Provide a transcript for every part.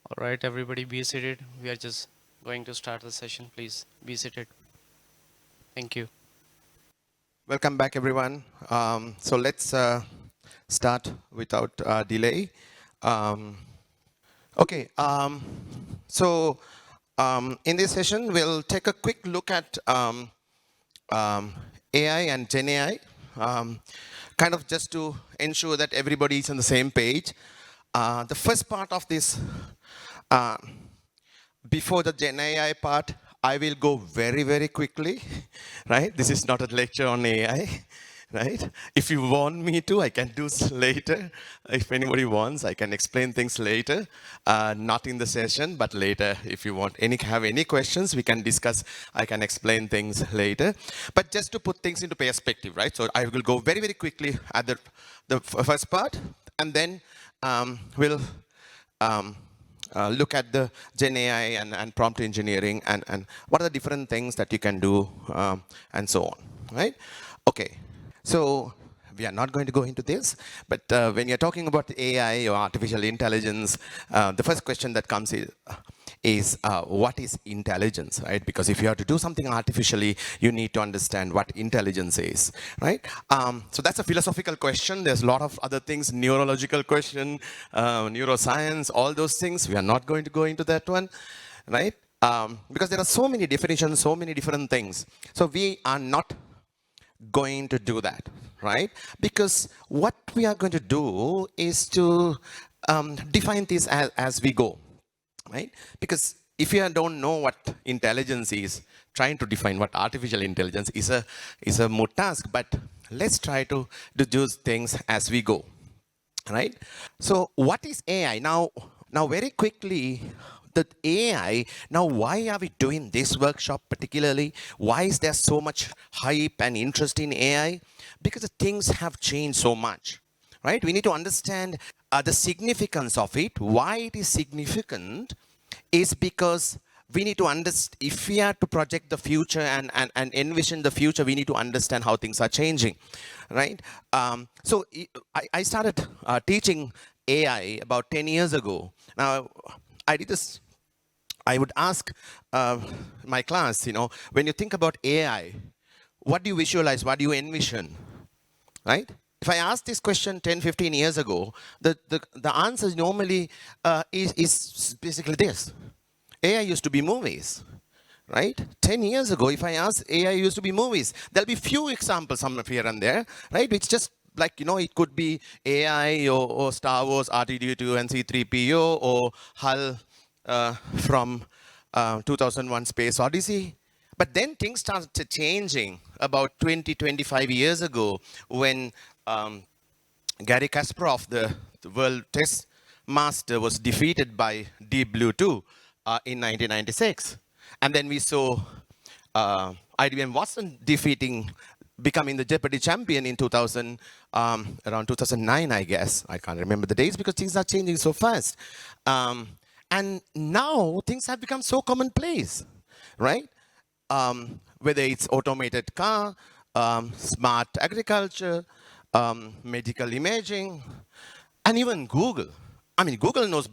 All right, everybody be seated. We are just going to start the session. Please be seated. Thank you. Welcome back, everyone. So let's start without delay. Um, okay, in this session, we'll take a quick look at um, AI and GenAI, kind of just to ensure that everybody is on the same page. The first part of this, uh, before the GenAI part, I will go very, very quickly, right? This is not a lecture on AI, right? If you want me to, I can do later. If anybody wants, I can explain things later. Not in the session, but later. If you have any questions, we can discuss. I can explain things later. But just to put things into perspective, right? So I will go very, very quickly at the first part, and then we'll um, look at the Gen AI and prompt engineering and what are the different things that you can do and so on, right? Okay, so we are not going to go into this, but when you're talking about AI or artificial intelligence, the first question that comes is what is intelligence, right? Because if you have to do something artificially, you need to understand what intelligence is, right? So that's a philosophical question. There's a lot of other things, neurological question, neuroscience, all those things. We are not going to go into that one, right? Because there are so many definitions, so many different things. So we are not going to do that, right? Because what we are going to do is to define this as we go, right? Because if you don't know what intelligence is, trying to define what artificial intelligence is a more task. But let's try to do things as we go, right? So what is AI now? Very quickly, the AI. Now, why are we doing this workshop particularly? Why is there so much hype and interest in AI? Because the things have changed so much, right? We need to understand the significance of it. Why it is significant is because we need to understand, if we are to project the future and envision the future, we need to understand how things are changing, right? I started teaching AI about 10 years ago. Now, I did this. I would ask my class, when you think about AI, what do you visualize? What do you envision? Right? If I asked this question 10, 15 years ago, the answer normally is basically this. AI used to be movies, right? 10 years ago, if I ask AI used to be movies, there'll be few examples some of here and there, right? It's just like, it could be AI or Star Wars, R2D2 and C3PO or HAL from 2001 Space Odyssey. But then things started changing about 20, 25 years ago when Gary Kasparov, the world test master, was defeated by Deep Blue 2 in 1996. And then we saw IBM Watson becoming the Jeopardy champion in 2000, around 2009, I guess. I can't remember the dates because things are changing so fast. And now things have become so commonplace, right? Whether it's automated car, smart agriculture, medical imaging, and even Google. I mean, Google knows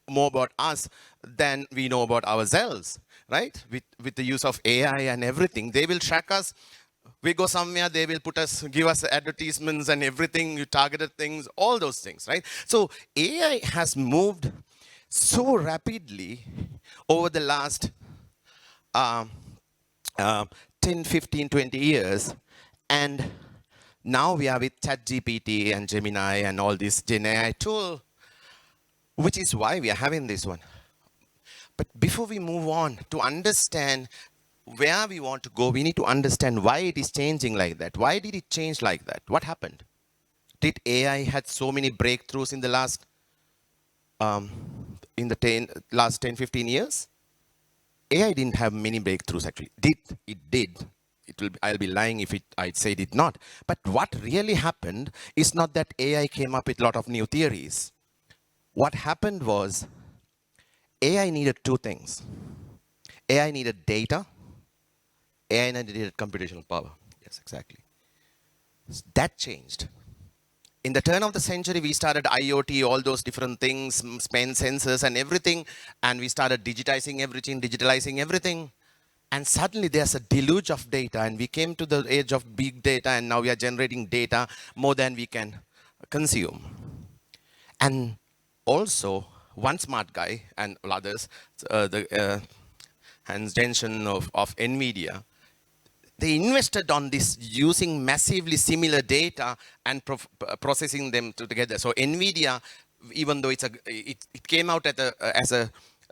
more about us than we know about ourselves, right? With the use of AI and everything, they will track us. We go somewhere, they will give us advertisements and everything, targeted things, all those things, right? So AI has moved so rapidly over the last um, uh, 10, 15, 20 years. And now we are with ChatGPT and Gemini and all this GenAI tool, which is why we are having this one. But before we move on to understand where we want to go, we need to understand why it is changing like that. Why did it change like that? What happened? Did AI had so many breakthroughs in the last last 10, 15 years? AI didn't have many breakthroughs actually. It did. I'll be lying if I'd say it did not. But what really happened is not that AI came up with a lot of new theories. What happened was AI needed two things. AI needed data. AI needed computational power. Yes, exactly. That changed. In the turn of the century, we started IoT, all those different things, spend sensors and everything, and we started digitalizing everything. And suddenly there's a deluge of data, and we came to the age of big data, and now we are generating data more than we can consume. And also, one smart guy and others, the Hans Jensen of NVIDIA, they invested on this using massively similar data and processing them together. So NVIDIA, even though it came out as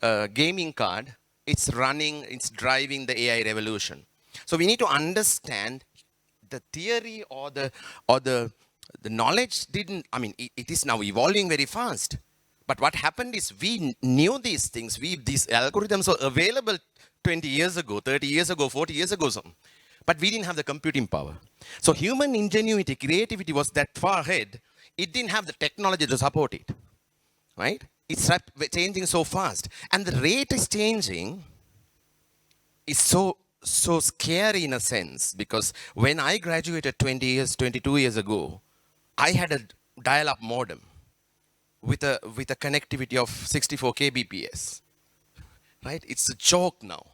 a gaming card, it's driving the AI revolution. So we need to understand the theory or the knowledge didn't, I mean, it is now evolving very fast. But what happened is we knew these things. These algorithms were available 20 years ago, 30 years ago, 40 years ago. But we didn't have the computing power. So human ingenuity, creativity was that far ahead. It didn't have the technology to support it, right? It's changing so fast. And the rate is changing is so scary in a sense, because when I graduated 20 years, 22 years ago, I had a dial-up modem with a connectivity of 64 kbps, right? It's a joke now.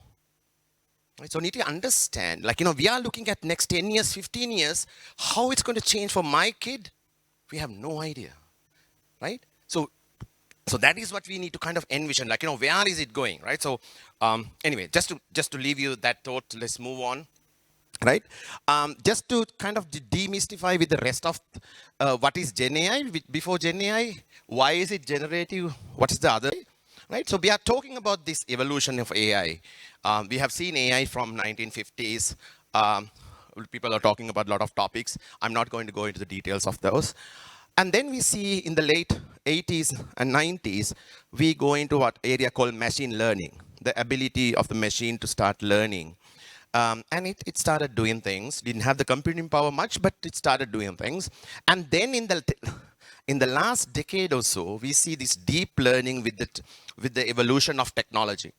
Right? So need to understand, like, we are looking at next 10 years, 15 years, how it's going to change for my kid. We have no idea, right? So that is what we need to kind of envision, like, where is it going, right? So anyway, just to leave you that thought, let's move on, right? Just to kind of demystify with the rest of what is GenAI. Before GenAI, why is it generative? What is the other? Right? So we are talking about this evolution of AI. We have seen AI from 1950s. People are talking about a lot of topics. I'm not going to go into the details of those. And then we see in the late 80s and 90s, we go into what area called machine learning, the ability of the machine to start learning. And it started doing things. Didn't have the computing power much, but it started doing things. And then in the last decade or so, we see this deep learning with the evolution of technology,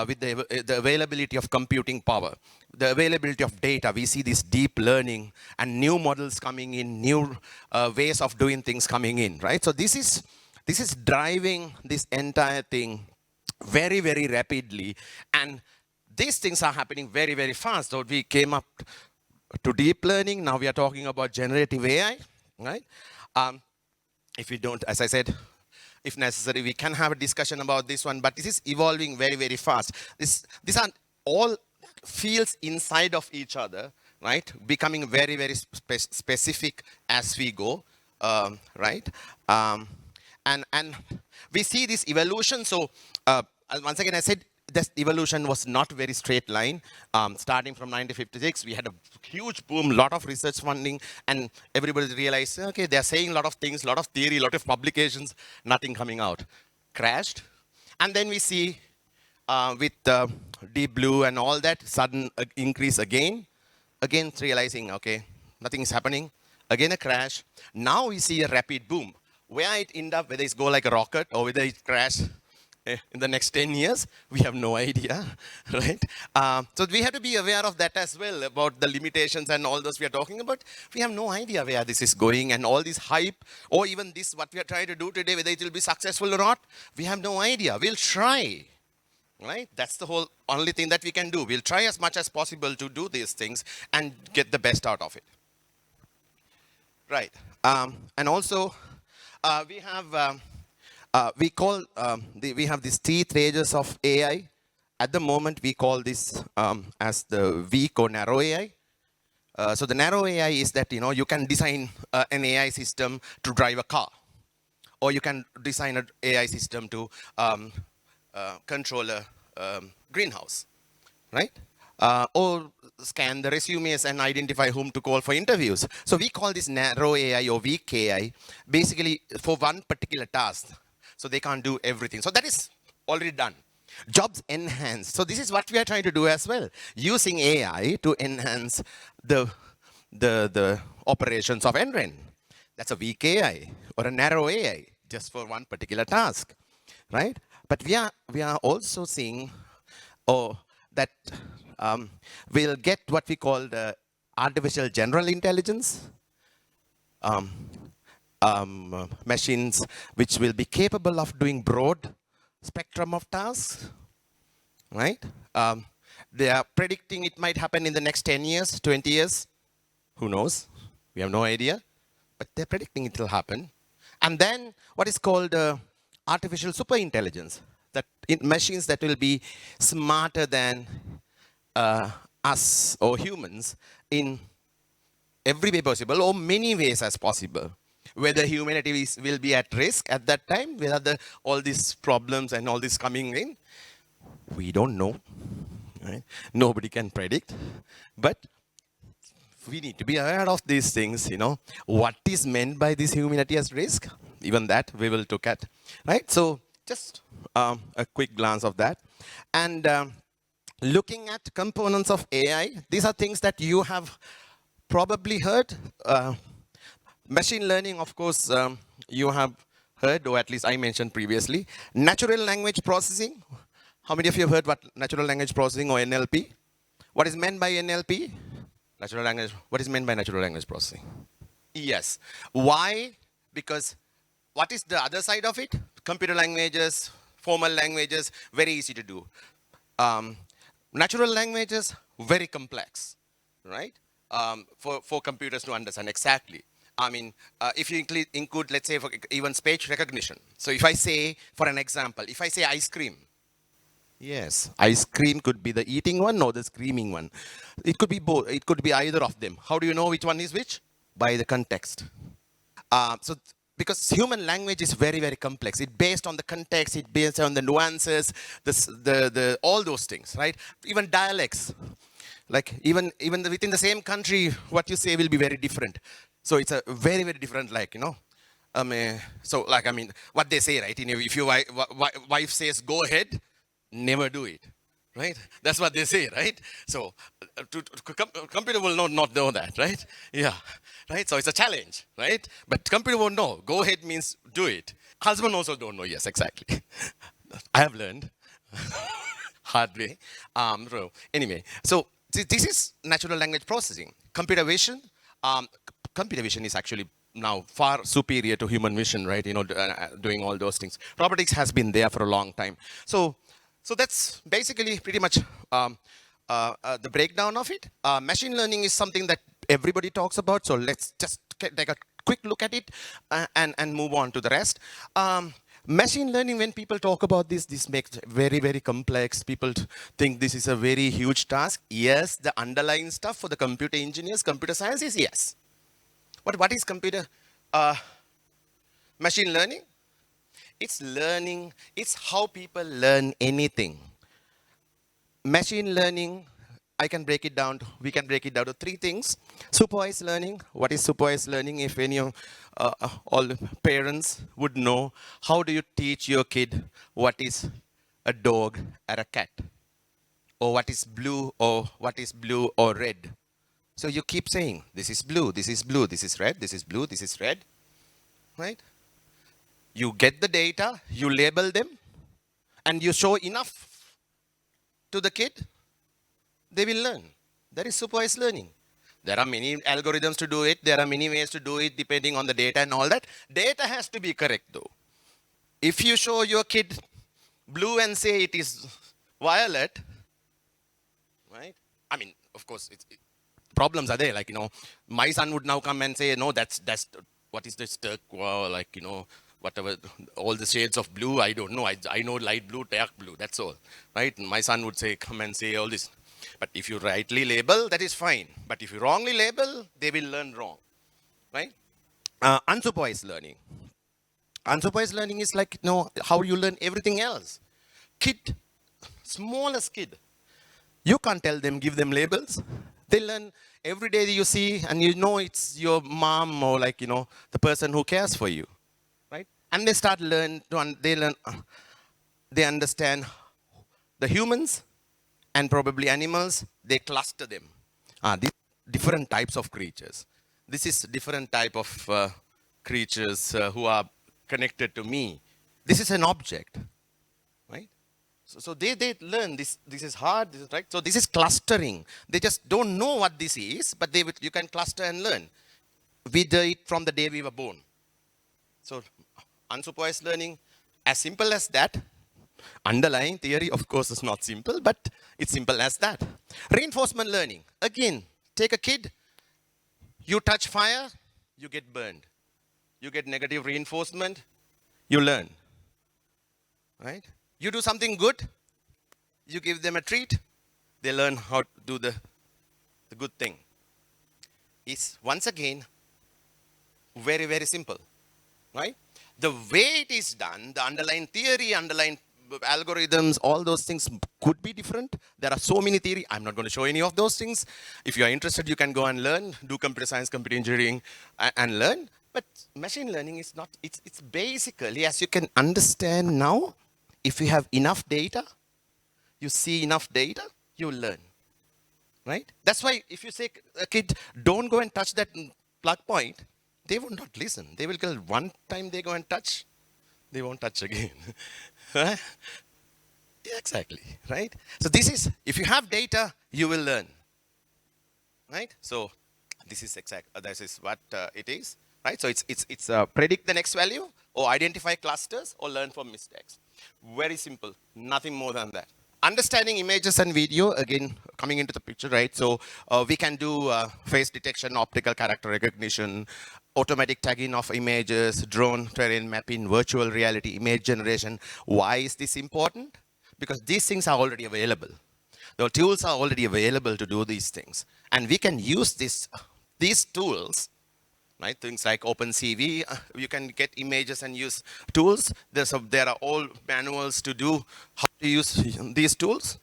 with the availability of computing power, the availability of data. We see this deep learning and new models coming in, new ways of doing things coming in, right? So this is driving this entire thing very, very rapidly. And these things are happening very, very fast. So we came up to deep learning. Now we are talking about generative AI, right? If we don't, as I said, if necessary, we can have a discussion about this one, but this is evolving very, very fast. These are all fields inside of each other, right? Becoming very, very specific as we go, right? And we see this evolution. So once again, I said this evolution was not very straight line. Starting from 1956, we had a huge boom, lot of research funding, and everybody realized, okay, they're saying a lot of things, a lot of theory, a lot of publications, nothing coming out. Crashed. And then we see with Deep Blue and all that, sudden increase again realizing, okay, nothing is happening. Again, a crash. Now we see a rapid boom. Where it end up, whether it's go like a rocket or whether it crash in the next 10 years, we have no idea, right? So we have to be aware of that as well, about the limitations and all those we are talking about. We have no idea where this is going, and all this hype, or even this, what we are trying to do today, whether it will be successful or not, we have no idea. We'll try, right? That's the whole only thing that we can do. We'll try as much as possible to do these things and get the best out of it. Right. And also, we have we have these three stages of AI. At the moment, we call this as the weak or narrow AI. So the narrow AI is that you can design an AI system to drive a car, or you can design an AI system to control a greenhouse, right? Or scan the resumes and identify whom to call for interviews. So we call this narrow AI or weak AI, basically for one particular task. So they can't do everything. So that is already done. Jobs enhanced. So this is what we are trying to do as well, using AI to enhance the operations of NREN. That's a weak AI or a narrow AI, just for one particular task, right? But we are also seeing that we'll get what we call the artificial general intelligence. machines which will be capable of doing broad spectrum of tasks, right? They are predicting it might happen in the next 10 years, 20 years. Who knows? We have no idea. But they're predicting it will happen. And then what is called artificial superintelligence, that machines that will be smarter than us or humans in every way possible or many ways as possible. Whether humanity will be at risk at that time, whether all these problems and all this coming in, we don't know. Right? Nobody can predict. But we need to be aware of these things, what is meant by this humanity as risk, even that we will look at, right? So just a quick glance of that. And looking at components of AI, these are things that you have probably heard. Machine learning, of course, you have heard, or at least I mentioned previously. Natural language processing. How many of you have heard what natural language processing or NLP? What is meant by NLP? Natural language. What is meant by natural language processing? Yes. Why? Because what is the other side of it? Computer languages, formal languages, very easy to do. Natural languages, very complex, right? For computers to understand exactly. I mean, if you include, let's say, for even speech recognition. So if I say, for an example, if I say ice cream, yes, ice cream could be the eating one or the screaming one. It could be both. It could be either of them. How do you know which one is which? By the context. Because human language is very, very complex. It's based on the context. It's based on the nuances, all those things, right? Even dialects. Like even within the same country, what you say will be very different. So it's a very, very different, what they say, right? If your wife says, go ahead, never do it, right? That's what they say, right? So computer will not know that, right? Yeah, right? So it's a challenge, right? But computer won't know. Go ahead means do it. Husband also don't know. Yes, exactly. I have learned hard way. Anyway, so this is natural language processing. Computer vision. Computer vision is actually now far superior to human vision, right? Doing all those things. Robotics has been there for a long time. So that's basically pretty much the breakdown of it. Machine learning is something that everybody talks about. So let's just take a quick look at it and move on to the rest. Machine learning, when people talk about this makes it very, very complex. People think this is a very huge task. Yes, the underlying stuff for the computer engineers, computer science is yes. But what is machine learning? It's learning. It's how people learn anything. Machine learning, we can break it down to three things. Supervised learning. What is supervised learning? If any of all parents would know, how do you teach your kid what is a dog or a cat? Or what is blue or red? So you keep saying, this is blue, this is blue, this is red, this is blue, this is red, right? You get the data, you label them, and you show enough to the kid, they will learn. That is supervised learning. There are many algorithms to do it. There are many ways to do it depending on the data and all that. Data has to be correct though. If you show your kid blue and say it is violet, right? I mean, of course, problems are there. Like, my son would now come and say, no, that's what is this turquoise, whatever, all the shades of blue, I don't know. I know light blue, dark blue, that's all, right? My son would come and say all this. But if you rightly label, that is fine. But if you wrongly label, they will learn wrong, right? Unsupervised learning. Unsupervised learning is like, how you learn everything else. Smallest kid. You can't tell them, give them labels. They learn every day you see, and it's your mom or the person who cares for you, right? And they start they understand the humans and probably animals. They cluster them. These different types of creatures. This is different type of creatures who are connected to me. This is an object, right? So they learn this is hard, this is right. So this is clustering. They just don't know what this is, but you can cluster and learn. We do it from the day we were born. So unsupervised learning, as simple as that. Underlying theory, of course, is not simple, but it's simple as that. Reinforcement learning. Again, take a kid, you touch fire, you get burned. You get negative reinforcement, you learn. Right? You do something good, you give them a treat, they learn how to do the good thing. It's once again very, very simple. Right? The way it is done, the underlying theory, underlying algorithms, all those things could be different. There are so many theory. I'm not going to show any of those things. If you are interested, you can go and learn, do computer science, computer engineering, and learn. But machine learning is not, it's basically, as you can understand now, if you have enough data, you see enough data, you learn. Right? That's why if you say a kid, don't go and touch that plug point, they will not listen. They will go one time they go and touch, they won't touch again. Right? Yeah, exactly, right? So this is, if you have data, you will learn, right? So this is this is what it is, right? So it's predict the next value, or identify clusters, or learn from mistakes. Very simple, nothing more than that. Understanding images and video, again, coming into the picture, right? So we can do face detection, optical character recognition, automatic tagging of images, drone terrain mapping, virtual reality, image generation. Why is this important? Because these things are already available. The tools are already available to do these things. And we can use these tools, right? Things like OpenCV, you can get images and use tools. There are all manuals to do how to use these tools.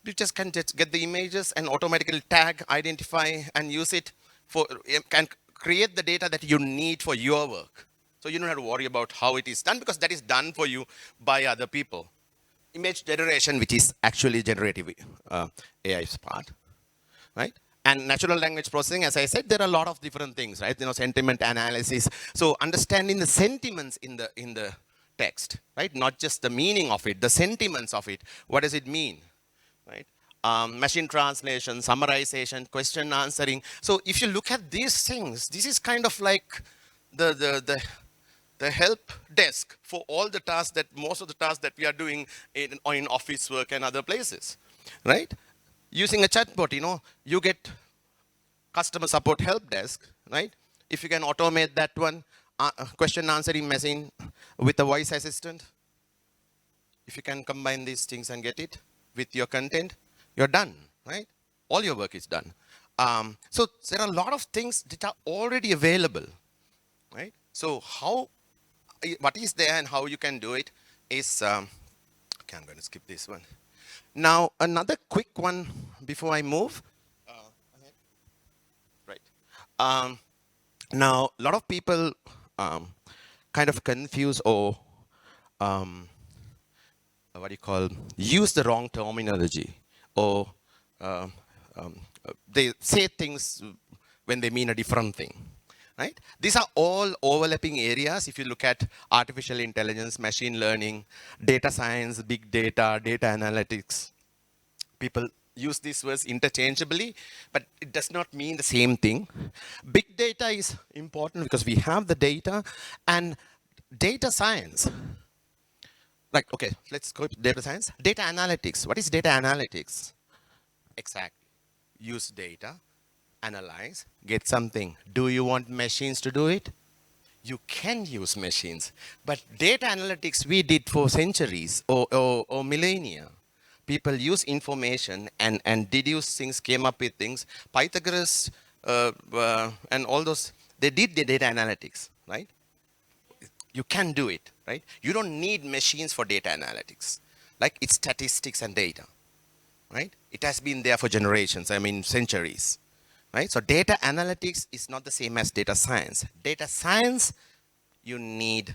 You just can just get the images and automatically tag, identify, and use it for, can create the data that you need for your work. So you don't have to worry about how it is done, because that is done for you by other people. Image generation, which is actually generative AI's part, right? And natural language processing, as I said, there are a lot of different things, right? You know, sentiment analysis. So understanding the sentiments in the text, right? Not just the meaning of it, the sentiments of it. What does it mean, right? Machine translation, summarization, question answering. So if you look at these things, this is kind of like the help desk for all the tasks that, most of the tasks that we are doing in office work and other places, right? Using a chatbot, you know, you get customer support help desk, right? If you can automate that one, question answering machine with a voice assistant, if you can combine these things and get it with your content, you're done, right? All your work is done. So there are a lot of things that are already available, right? So what is there and how you can do it is, okay, I'm going to skip this one. Now, another quick one before I move. Right. Now, a lot of people kind of confuse or what do you call, use the wrong terminology, or um, they say things when they mean a different thing. Right? These are all overlapping areas. If you look at artificial intelligence, machine learning, data science, big data, data analytics, people use these words interchangeably, but it does not mean the same thing. Big data is important because we have the data, and data science. Like, okay, let's go to data science. Data analytics. What is data analytics? Exactly. Use data, analyze, get something. Do you want machines to do it? You can use machines. But data analytics we did for centuries or millennia. People use information and deduce things, came up with things. Pythagoras and all those, they did the data analytics, right? You can do it, right? You don't need machines for data analytics. Like, it's statistics and data, right? It has been there for generations, I mean centuries, right? So data analytics is not the same as data science. Data science, you need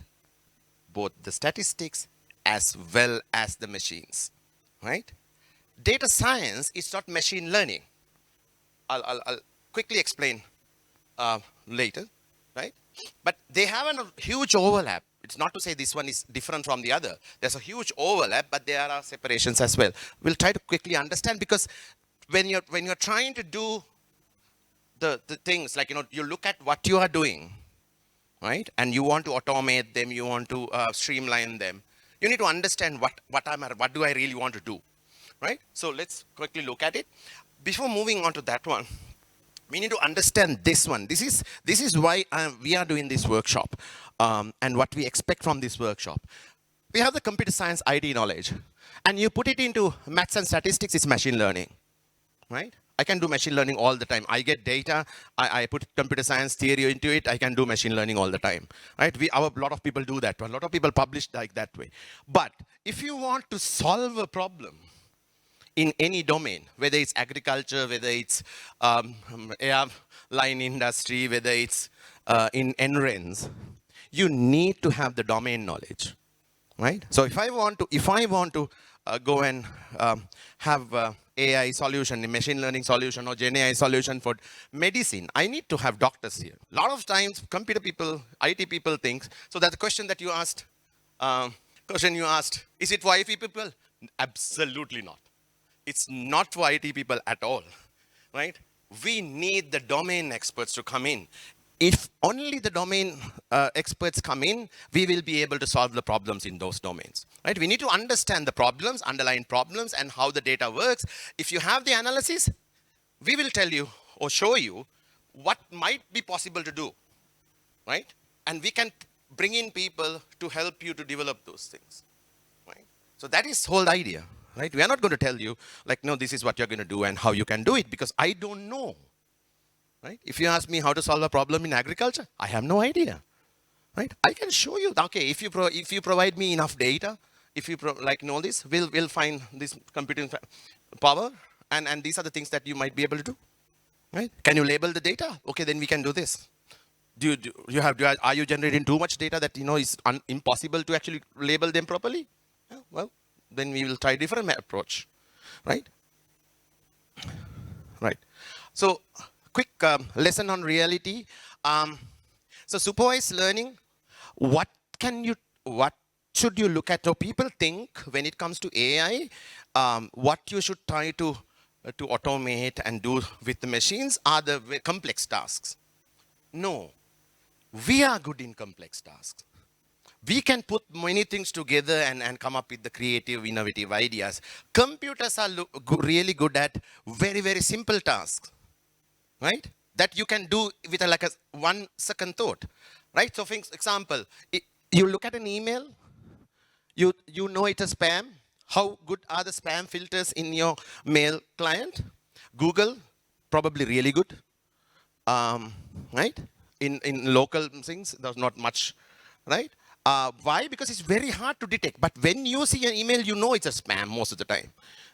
both the statistics as well as the machines, right? Data science is not machine learning. I'll quickly explain later, right? But they have a huge overlap. It's not to say this one is different from the other. There's a huge overlap, but there are separations as well. We'll try to quickly understand, because when you're trying to do the things, like, you know, you look at what you are doing, right? And you want to automate them, you want to streamline them. You need to understand what do I really want to do, right? So let's quickly look at it. Before moving on to that one, we need to understand this one. This is why we are doing this workshop, and what we expect from this workshop. We have the computer science IT knowledge, and you put it into maths and statistics, it's machine learning, right? I can do machine learning all the time. I get data, I put computer science theory into it, I can do machine learning all the time, right? A lot of people do that. A lot of people publish like that way. But if you want to solve a problem in any domain, whether it's agriculture, whether it's airline industry, whether it's in NRENs, you need to have the domain knowledge, right? So if I want to go and have AI solution, a machine learning solution, or GenAI solution for medicine, I need to have doctors here. A lot of times, computer people, IT people think. So that question that you asked, is it for IT people? Absolutely not. It's not for IT people at all, right? We need the domain experts to come in. If only the domain experts come in, we will be able to solve the problems in those domains, right? We need to understand the problems, underlying problems, and how the data works. If you have the analysis, we will tell you or show you what might be possible to do, right? And we can bring in people to help you to develop those things, right? So that is the whole idea, right? We are not going to tell you, like, no, this is what you're going to do and how you can do it, because I don't know. Right? If you ask me how to solve a problem in agriculture, I have no idea. Right? I can show you. Okay, if you provide me enough data, if you know this, we'll find this computing power, and these are the things that you might be able to do. Right? Can you label the data? Okay, then we can do this. Are you generating too much data that is impossible to actually label them properly? Yeah, well, then we will try different approach. Right? Right. So quick lesson on reality. So supervised learning, what should you look at? So people think when it comes to AI, what you should try to automate and do with the machines are the complex tasks. No, we are good in complex tasks. We can put many things together and come up with the creative, innovative ideas. Computers are really good at very, very simple tasks, right? That you can do with like a 1 second thought, right? So for example, you look at an email, you know it's a spam. How good are the spam filters in your mail client? Google, probably really good, right? In local things, there's not much, right? Why? Because it's very hard to detect. But when you see an email, you know it's a spam most of the time,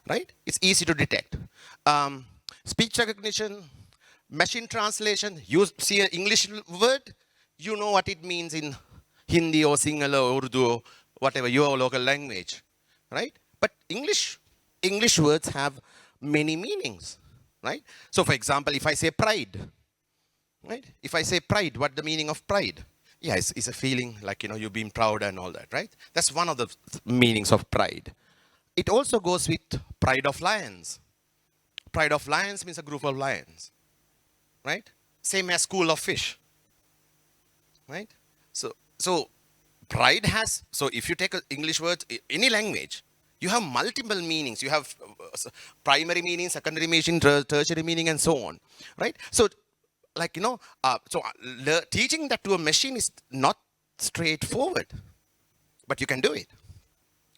right? It's easy to detect. Speech recognition, machine translation, you see an English word, you know what it means in Hindi or Sinhala or Urdu or whatever, your local language, right? But English words have many meanings, right? So for example, if I say pride, right? If I say pride, what the meaning of pride? Yeah, it's a feeling like, you've been proud and all that, right? That's one of the meanings of pride. It also goes with pride of lions. Pride of lions means a group of lions, right? Same as school of fish, right? So pride has, so if you take English words, any language, you have multiple meanings. You have primary meaning, secondary meaning, tertiary meaning, and so on, right? So like, teaching that to a machine is not straightforward, but you can do it,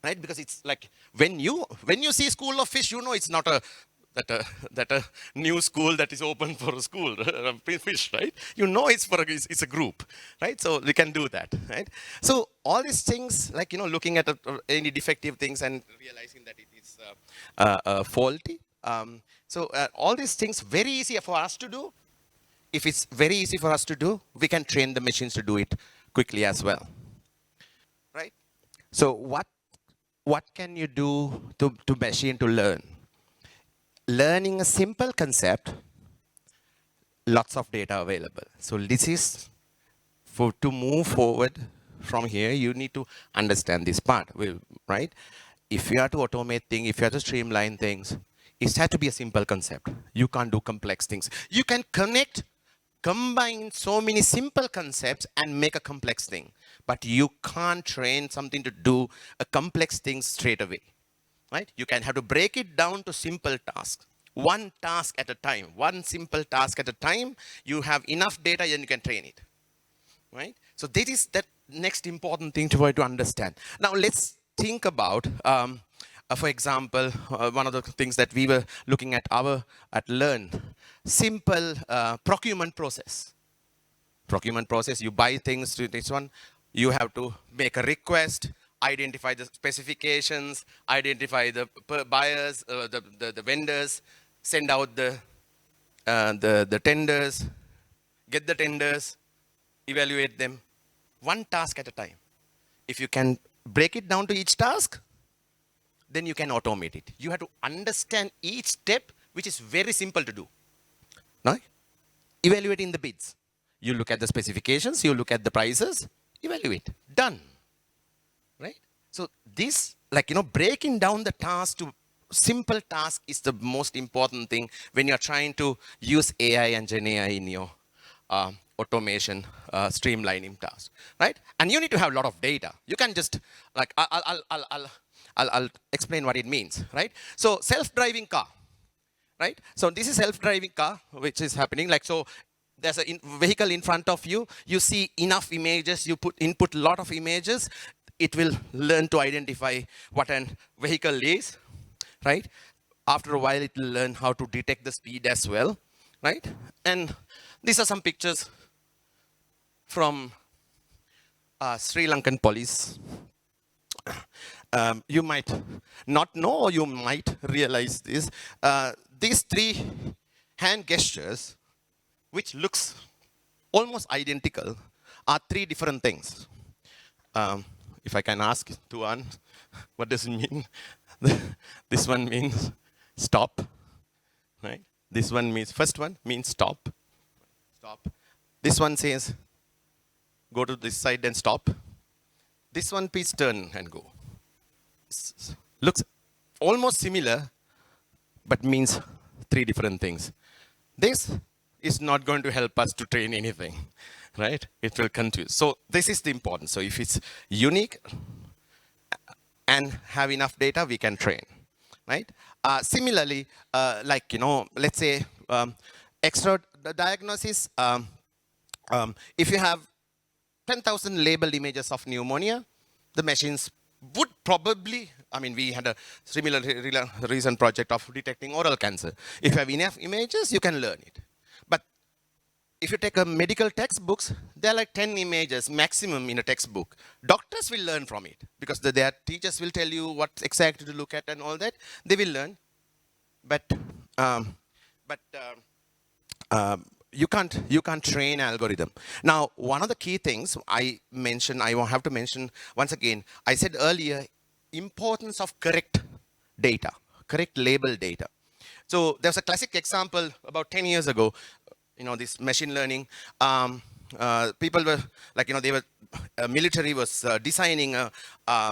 right? Because it's like when you see school of fish, it's not a new school that is open for a school fish, right? It's a group, right? So we can do that, right? So all these things, like looking at any defective things and realizing that it is faulty. So all these things very easy for us to do. If it's very easy for us to do, we can train the machines to do it quickly as well, right? So what can you do to machine to learn? Learning a simple concept, lots of data available. So this is to move forward from here, you need to understand this part, right? If you have to automate things, if you have to streamline things, it has to be a simple concept. You can't do complex things. You can connect combine so many simple concepts and make a complex thing. But you can't train something to do a complex thing straight away, right? You can have to break it down to simple tasks. One task at a time, one simple task at a time. You have enough data and you can train it, right? So that is that next important thing to try to understand. Now let's think about, for example, one of the things that we were looking at at Learn, simple procurement process. Procurement process, you buy things to this one, you have to make a request, identify the specifications, identify the buyers, the vendors, send out the tenders, get the tenders, evaluate them, one task at a time. If you can break it down to each task, then you can automate it. You have to understand each step, which is very simple to do. No? Evaluating the bids. You look at the specifications, you look at the prices, evaluate. Done. Right? So this, breaking down the task to simple task is the most important thing when you're trying to use AI and GenAI in your automation, streamlining tasks, right? And you need to have a lot of data. You can just, I'll explain what it means, right? So self-driving car, right? So this is self-driving car, which is happening. So there's a vehicle in front of you. You see enough images. You input a lot of images. It will learn to identify what a vehicle is, right? After a while, it will learn how to detect the speed as well, right? And these are some pictures from Sri Lankan police. You might not know, or you might realize this. These three hand gestures, which looks almost identical, are three different things. If I can ask Tuan, what does it mean? This one means stop, right? This one means, first one means stop. Stop. This one says, go to this side and stop. This one, please turn and go. Looks almost similar, but means three different things. This is not going to help us to train anything, right? It will confuse. So this is the importance. So if it's unique and have enough data, we can train, right? Similarly, let's say extra diagnosis. If you have 10,000 labeled images of pneumonia, the machines would probably, we had a similar recent project of detecting oral cancer. If you have enough images, you can learn it. But if you take a medical textbooks, there are like 10 images maximum in a textbook. Doctors will learn from it because their teachers will tell you what exactly to look at and all that. They will learn. But you can't train algorithm. Now, one of the key things I have to mention once again. I said earlier, importance of correct data, correct label data. So there's a classic example about 10 years ago. This machine learning. People were military was designing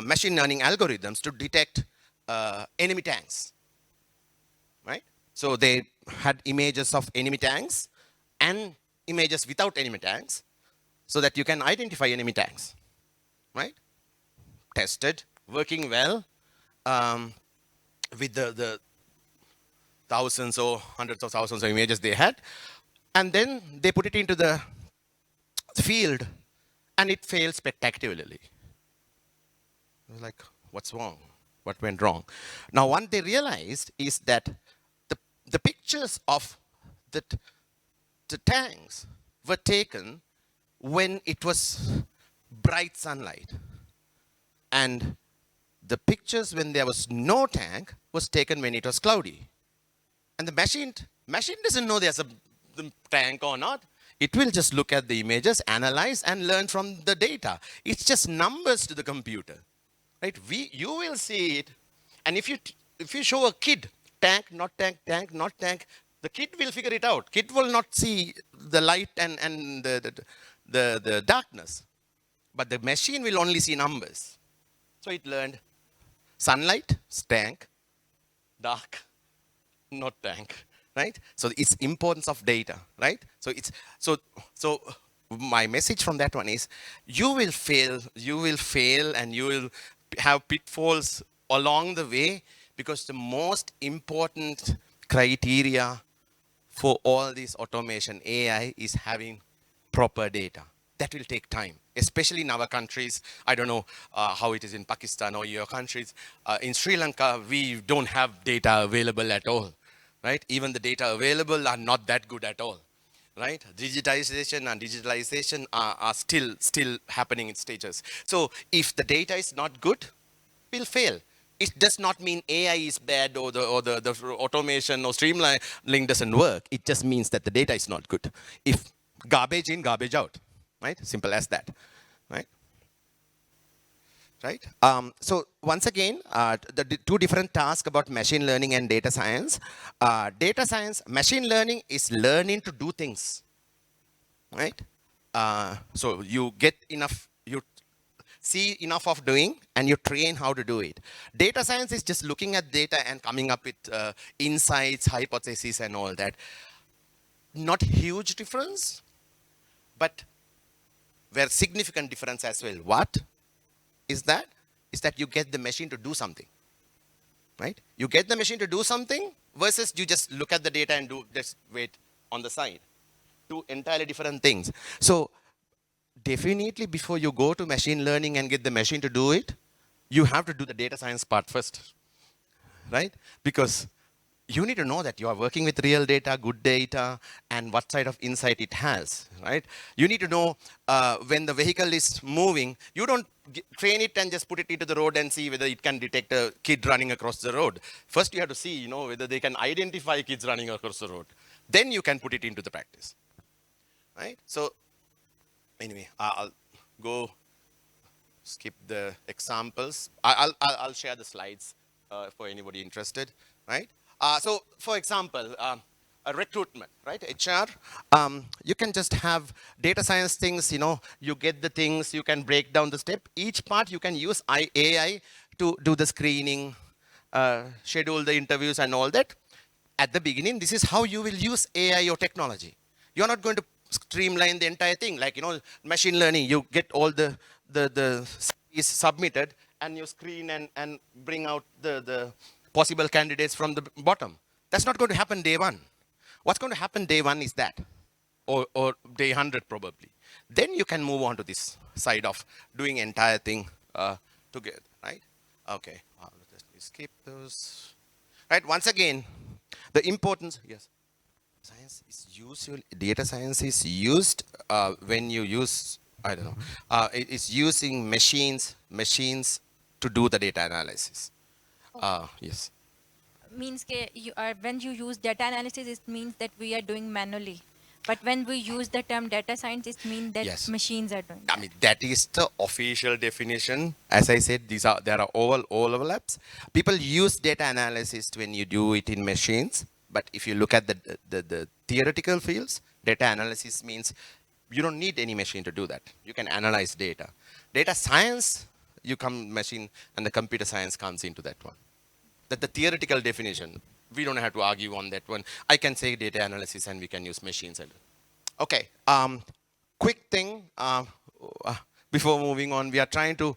machine learning algorithms to detect enemy tanks, right? So they had images of enemy tanks and images without enemy tanks so that you can identify enemy tanks, right? Tested, working well with the thousands or hundreds of thousands of images they had. And then they put it into the field and it failed spectacularly. I was like, what's wrong? What went wrong? Now, what they realized is that the pictures of the tanks were taken when it was bright sunlight. And the pictures when there was no tank was taken when it was cloudy. And the machine doesn't know there's a tank or not. It will just look at the images, analyze, and learn from the data. It's just numbers to the computer, right? You will see it. And if you show a kid, tank, not tank, tank, not tank, the kid will figure it out. Kid will not see the light and the darkness. But the machine will only see numbers. So it learned sunlight, tank, dark, not tank, right? So it's importance of data, right? So it's so my message from that one is you will fail, and you will have pitfalls along the way, because the most important criteria for all this automation AI is having proper data. That will take time, especially in our countries. I don't know how it is in Pakistan or your countries. In Sri Lanka, we don't have data available at all, right? Even the data available are not that good at all, right? Digitization and digitalization are still happening in stages. So if the data is not good, will fail. It does not mean AI is bad, or the automation or streamlining doesn't work. It just means that the data is not good. If garbage in, garbage out, right? Simple as that, right? Right. So once again, two different tasks about machine learning and data science. Data science, machine learning is learning to do things, right? So you get enough, you see enough of doing, and you train how to do it. Data science is just looking at data and coming up with insights, hypotheses, and all that. Not huge difference, but where significant difference as well. What is that? Is that you get the machine to do something, right? You get the machine to do something versus you just look at the data and just wait on the side. Two entirely different things. So definitely before you go to machine learning and get the machine to do it, you have to do the data science part first, right? Because you need to know that you are working with real data, good data, and what side of insight it has, right? You need to know when the vehicle is moving, you don't train it and just put it into the road and see whether it can detect a kid running across the road. First, you have to see, whether they can identify kids running across the road. Then you can put it into the practice, right? So anyway, I'll go skip the examples. I'll share the slides for anybody interested, right? So, for example, a recruitment, right? HR, you can just have data science things, you get the things, you can break down the step. Each part you can use AI to do the screening, schedule the interviews and all that. At the beginning, this is how you will use AI or technology. You're not going to streamline the entire thing. Like, machine learning, you get all the is submitted, and you screen and bring out the possible candidates from the bottom. That's not going to happen day one. What's going to happen day one is that, or day 100 probably. Then you can move on to this side of doing entire thing together, right? Okay, let me skip those. Right, once again, the importance, yes. Science is usually, data science is used when you use, I don't know, it is using machines to do the data analysis. Yes. Means when you use data analysis, it means that we are doing manually. But when we use the term data science, it means that Yes. machines are doing I that. mean, that is the official definition. As I said, there are all overlaps. People use data analysis when you do it in machines, but if you look at the theoretical fields, data analysis means you don't need any machine to do that. You can analyze data. Data science, you come machine, and the computer science comes into that one. That the theoretical definition. We don't have to argue on that one. I can say data analysis, and we can use machines. Okay. Quick thing before moving on. We are trying to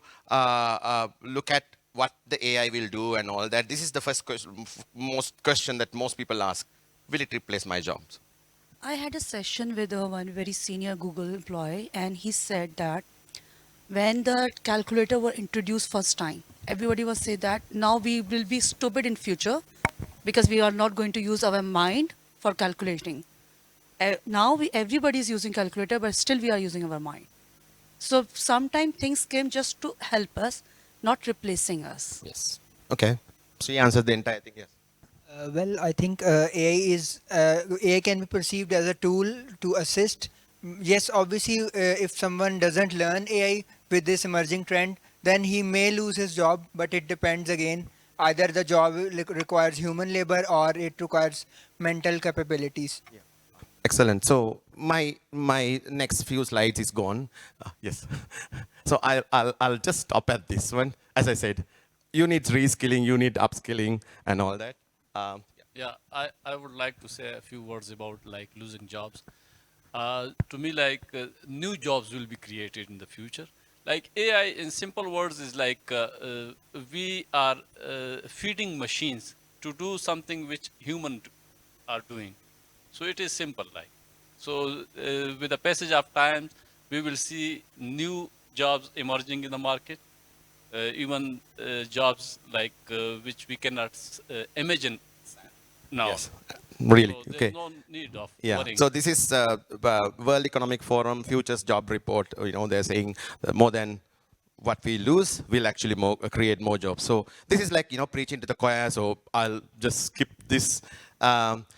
look at what the AI will do and all that. This is the first question that most people ask. Will it replace my jobs? I had a session with one very senior Google employee, and he said that when the calculator were introduced first time, everybody was say that now we will be stupid in future because we are not going to use our mind for calculating. Now everybody is using calculator, but still we are using our mind. So sometimes things came just to help us, not replacing us. Yes. Okay. So you answered the entire thing. Yes. Well, I think AI can be perceived as a tool to assist. Yes, obviously, if someone doesn't learn AI with this emerging trend, then he may lose his job. But it depends again. Either the job requires human labor or it requires mental capabilities. Yeah. Excellent. So my next few slides is gone. Yes. So I'll just stop at this one. As I said, you need reskilling, you need upskilling, and all that. Yeah. Yeah, I would like to say a few words about like losing jobs. To me, like new jobs will be created in the future. Like AI, in simple words, is like we are feeding machines to do something which humans are doing. So it is simple, like. So with the passage of time, we will see new jobs emerging in the market, even jobs like which we cannot imagine now. Yes, really. So there's Okay. no need of Yeah. worrying. So this is World Economic Forum Futures Job Report. They're saying that more than what we lose, we'll actually create more jobs. So this is like preaching to the choir. So I'll just skip this.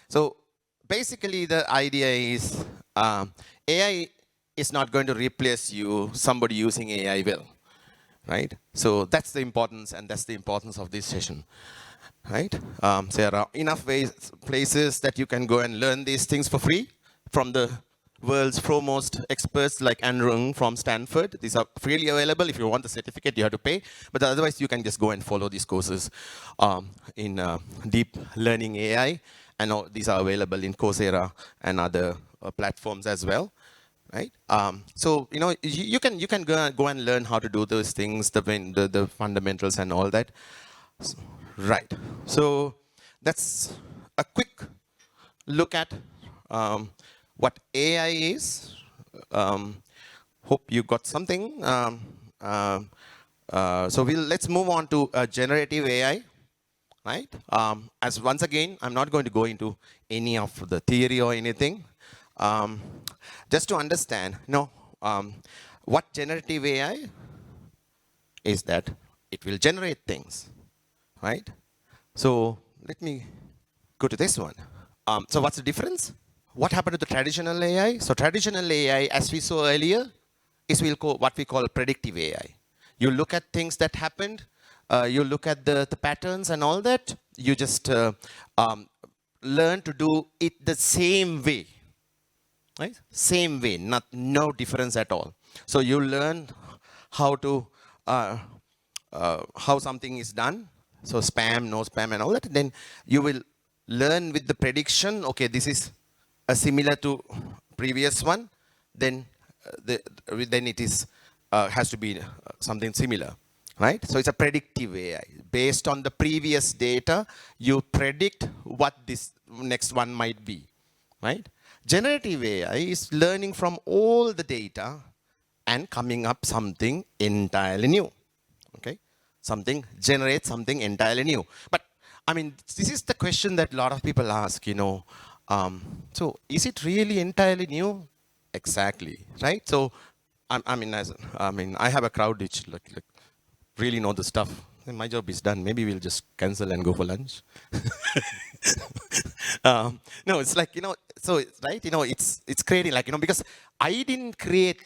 So basically, the idea is AI is not going to replace you. Somebody using AI will, right? So that's the importance, and that's the importance of this session, right? So there are enough places that you can go and learn these things for free from the world's foremost experts like NREN from Stanford. These are freely available. If you want the certificate, you have to pay. But otherwise, you can just go and follow these courses in deep learning AI. And all, these are available in Coursera and other platforms as well, right? So you can go and learn how to do those things, the fundamentals and all that. Right. So that's a quick look at what AI is. Um, Hope you got something. So let's move on to generative AI. Right? As once again, I'm not going to go into any of the theory or anything. Um, just to understand, what generative AI is, that it will generate things, right? So let me go to this one. So what's the difference? What happened to the traditional AI? So traditional AI, as we saw earlier, is what we call predictive AI. You look at things that happened, you look at the patterns and all that, you just learn to do it the same way, right? Same way, no difference at all. So you learn how to how something is done. So spam, no spam, and all that. Then you will learn with the prediction. Okay, this is similar to previous one. Then then it is has to be something similar, right? So it's a predictive AI. Based on the previous data, you predict what this next one might be, right? Generative AI is learning from all the data and coming up something entirely new. Okay, generate something entirely new. But I mean, this is the question that a lot of people ask. So is it really entirely new? Exactly, right? So I have a crowd which like really know the stuff. Then my job is done. Maybe we'll just cancel and go for lunch. No, it's like so right. It's creating like because I didn't create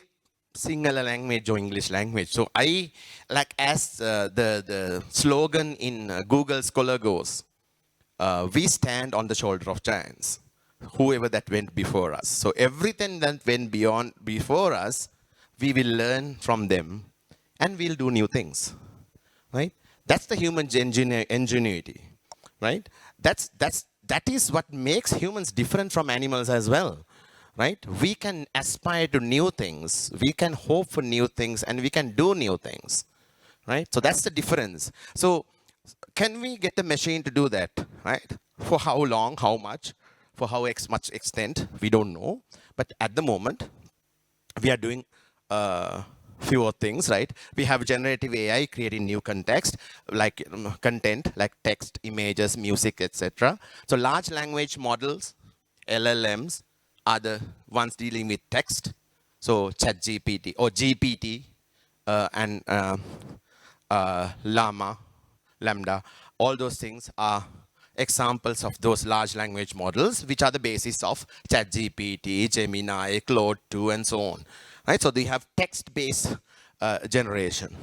Sinhala language or English language. So I like as the slogan in Google Scholar goes, we stand on the shoulder of giants, whoever that went before us. So everything that went beyond before us, we will learn from them, and we'll do new things, right? That's the human ingenuity, right? That is what makes humans different from animals as well, right? We can aspire to new things, we can hope for new things, and we can do new things, right? So that's the difference. So can we get the machine to do that, right? For how long, how much, for how much extent, we don't know. But at the moment, we are doing fewer things, right? We have generative AI creating new context, like content, like text, images, music, etc. So large language models, LLMs, are the ones dealing with text. So ChatGPT or GPT and Llama, Lambda, all those things are examples of those large language models, which are the basis of ChatGPT, Gemini, Claude 2, and so on. Right? So they have text-based generation.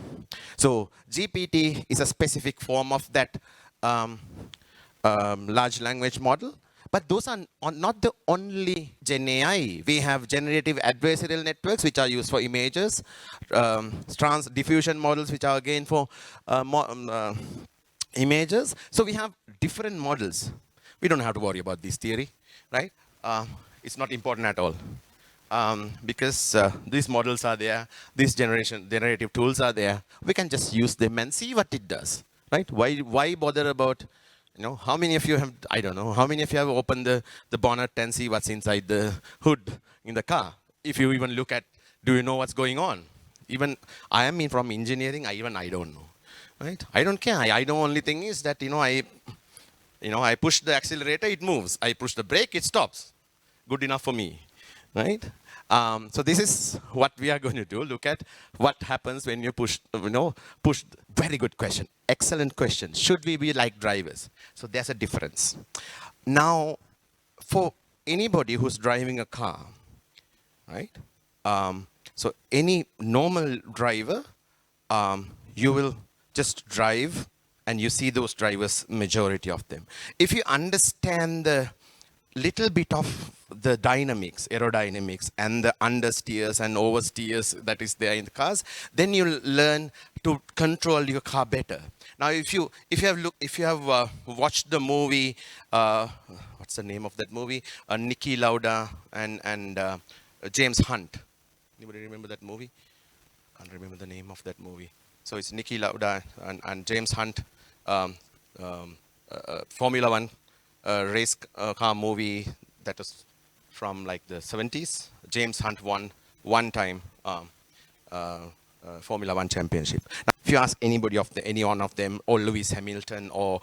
So GPT is a specific form of that large language model. But those are not the only GenAI. We have generative adversarial networks, which are used for images, diffusion models, which are again for images. So we have different models. We don't have to worry about this theory, right? It's not important at all. Because these models are there, these generative tools are there. We can just use them and see what it does, right? Why bother about, how many of you have, I don't know, how many of you have opened the bonnet and see what's inside the hood in the car? If you even look at, do you know what's going on? Even I am from engineering, I don't know, right? I don't care. I know only thing is that, I push the accelerator, it moves. I push the brake, it stops. Good enough for me, right? So this is what we are going to do. Look at what happens when you push, push. Very good question. Excellent question. Should we be like drivers? So there's a difference. Now, for anybody who's driving a car, right? So any normal driver, you will just drive and you see those drivers, majority of them. If you understand the little bit of the dynamics, aerodynamics, and the understeers and oversteers that is there in the cars, then you'll learn to control your car better. Now, if you have watched the movie, what's the name of that movie? Niki Lauda and James Hunt. Anybody remember that movie? Can't remember the name of that movie. So it's Niki Lauda and James Hunt, Formula One race car movie that was from like the 70s. James Hunt won one time Formula One championship. Now, if you ask anybody any one of them, or Lewis Hamilton or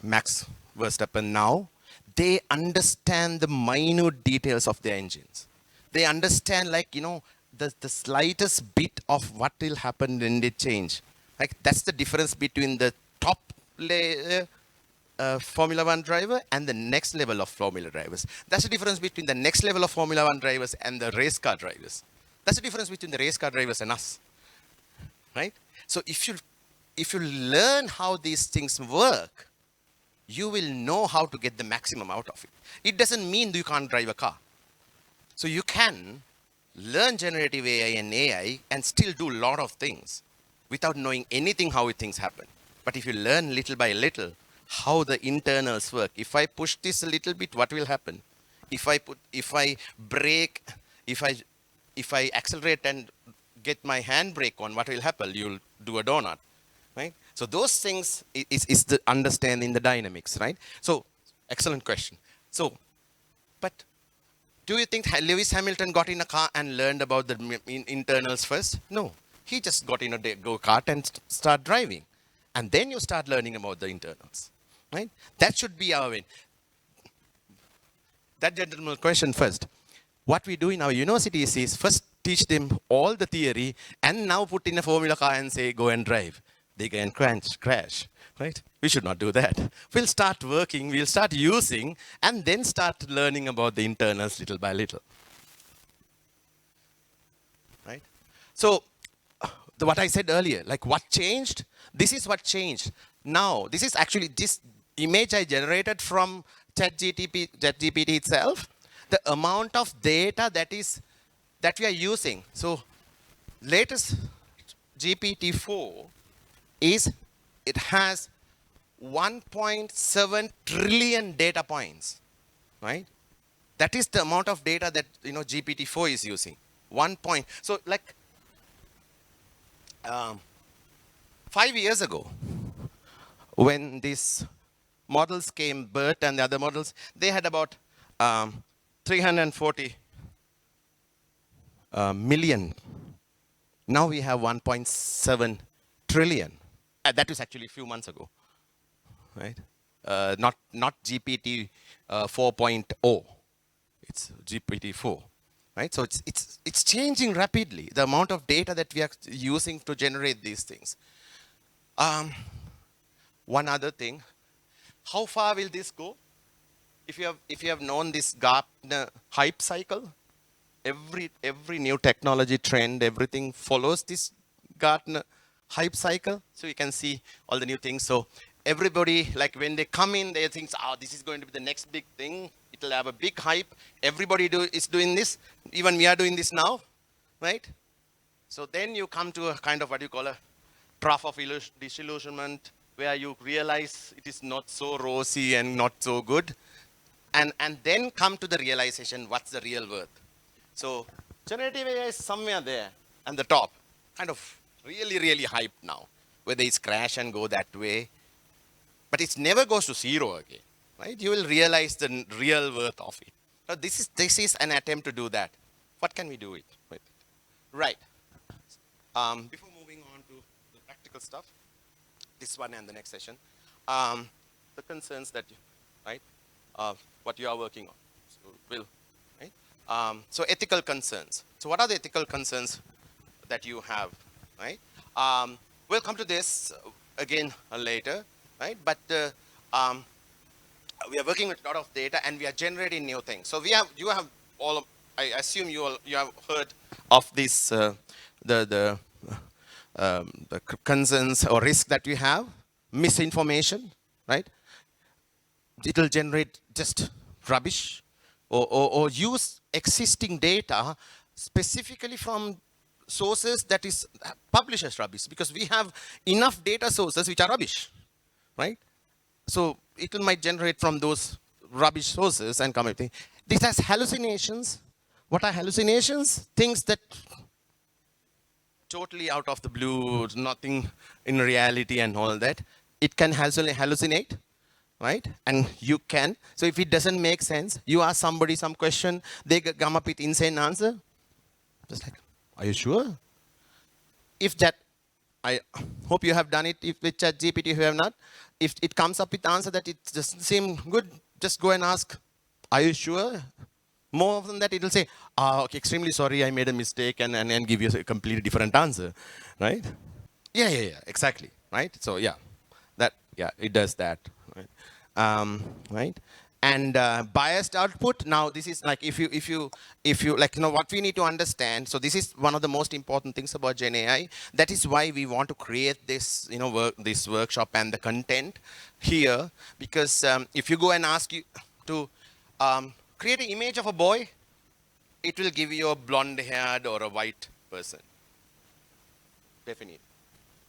Max Verstappen now, they understand the minute details of their engines. They understand the slightest bit of what will happen when they change. Like that's the difference between the top layer Formula One driver and the next level of Formula drivers. That's the difference between the next level of Formula One drivers and the race car drivers. That's the difference between the race car drivers and us, right? So if you learn how these things work, you will know how to get the maximum out of it. It doesn't mean you can't drive a car. So you can learn generative AI and AI and still do a lot of things without knowing anything how things happen. But if you learn little by little how the internals work, if I push this a little bit, what will happen? If I brake, if I accelerate and get my handbrake on, what will happen? You'll do a donut, right? So those things is the understanding the dynamics, right? So excellent question. So, but do you think Lewis Hamilton got in a car and learned about the internals first? No, he just got in a go-kart and start driving. And then you start learning about the internals, right? That should be our win. That gentleman's question first. What we do in our universities is first teach them all the theory and now put in a formula car and say, go and drive. They can crash, right? We should not do that. We'll start working, we'll start using, and then start learning about the internals little by little, right? So, what I said earlier, like what changed? This is what changed. Now, this is actually this image I generated from ChatGPT itself. The amount of data that we are using. So, latest GPT-4 it has 1.7 trillion data points, right? That is the amount of data that GPT-4 is using. So like 5 years ago, when these models came, BERT and the other models, they had about 340 million. Now we have 1.7 trillion. That was actually a few months ago, right? Not GPT 4.0. It's GPT-4, right? So it's changing rapidly. The amount of data that we are using to generate these things. One other thing, how far will this go? If you have known this Gartner hype cycle, every new technology trend, everything follows this Gartner hype cycle. So you can see all the new things. So everybody, like when they come in, they think, oh, this is going to be the next big thing. It'll have a big hype. Everybody is doing this. Even we are doing this now, right? So then you come to a kind of what you call a trough of disillusionment, where you realize it is not so rosy and not so good, and then come to the realization what's the real worth. So generative AI is somewhere there at the top, kind of really, really hyped now, whether it's crash and go that way, but it never goes to zero again, right? You will realize the real worth of it. Now this is an attempt to do that. What can we do with it? Right. Before moving on to the practical stuff, this one and the next session, the concerns that you, right, what you are working on. So Will, right? So ethical concerns. So what are the ethical concerns that you have, right? We'll come to this again later, right? But we are working with a lot of data and we are generating new things. So you have all of, I assume you have heard of this, the concerns or risk that we have, misinformation, right? It will generate just rubbish or use existing data specifically from sources that is published as rubbish, because we have enough data sources which are rubbish, right? So it might generate from those rubbish sources and come up with. This has hallucinations. What are hallucinations? Things that totally out of the blue, nothing in reality and all that. It can hallucinate, right? And you can. So if it doesn't make sense, you ask somebody some question, they come up with insane answer. Just like, are you sure? If that, I hope you have done it. If with ChatGPT you have not, if it comes up with answer that it doesn't seem good, just go and ask, are you sure? More often that it will say, okay, extremely sorry, I made a mistake, and give you a completely different answer, right? Yeah, exactly, right? So yeah, it does that, right? Right? And biased output. Now this is like if you like, what we need to understand. So this is one of the most important things about GenAI. That is why we want to create this this workshop and the content here, because if you go and ask you to create an image of a boy, it will give you a blonde-haired or a white person, definitely,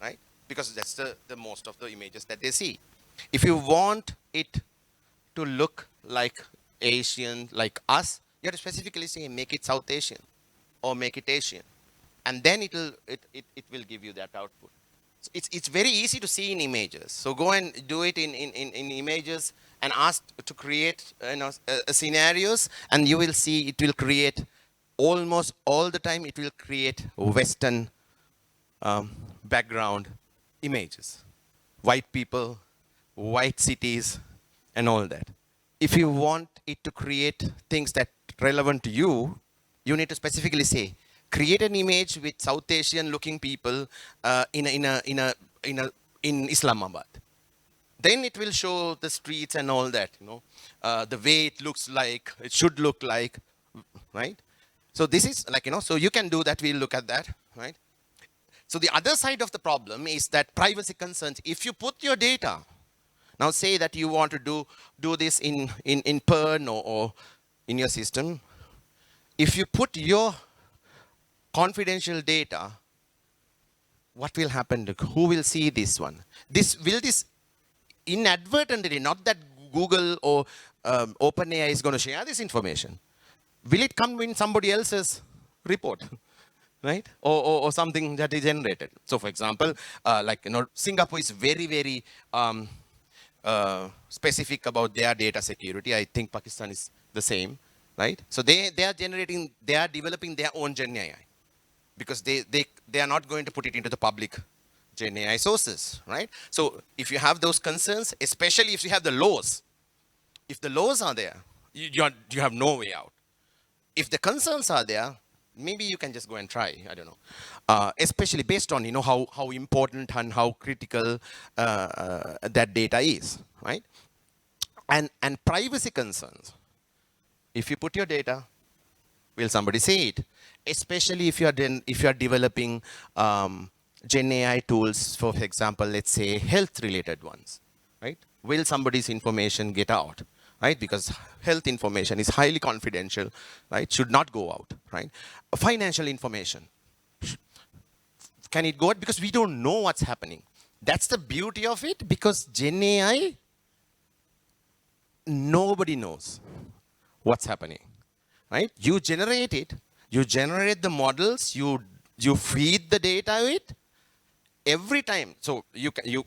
right? Because that's the most of the images that they see. If you want it to look like Asian, like us, you have to specifically say make it South Asian or make it Asian, and then it will give you that output. So it's very easy to see in images. So go and do it in images and ask to create scenarios, and you will see it will create almost all the time. It will create Western background images, white people, white cities, and all that. If you want it to create things that relevant to you, you need to specifically say, create an image with South Asian looking people in Islamabad. Then it will show the streets and all that, the way it looks like, it should look like, right? So this is like, so you can do that. We'll look at that, right? So the other side of the problem is that privacy concerns. If you put your data, now say that you want to do this in Pern or in your system. If you put your confidential data, what will happen? Who will see this one? This inadvertently, not that Google or OpenAI is going to share this information. Will it come in somebody else's report? Right? Or something that is generated. So for example, Singapore is very, very specific about their data security. I think Pakistan is the same, right? So they are developing their own GenAI, because they are not going to put it into the public GenAI sources, right? So if you have those concerns, especially if you have the laws, if the laws are there, you have no way out. If the concerns are there, maybe you can just go and try. I don't know. Especially based on how important and how critical that data is, right? And privacy concerns. If you put your data, will somebody see it? Especially if you are developing Gen AI tools, for example, let's say health-related ones, right? Will somebody's information get out? Right? Because health information is highly confidential, right? Should not go out, right? Financial information. Can it go out? Because we don't know what's happening. That's the beauty of it, because GenAI, nobody knows what's happening, right? You generate it, you generate the models, you feed the data to it every time. So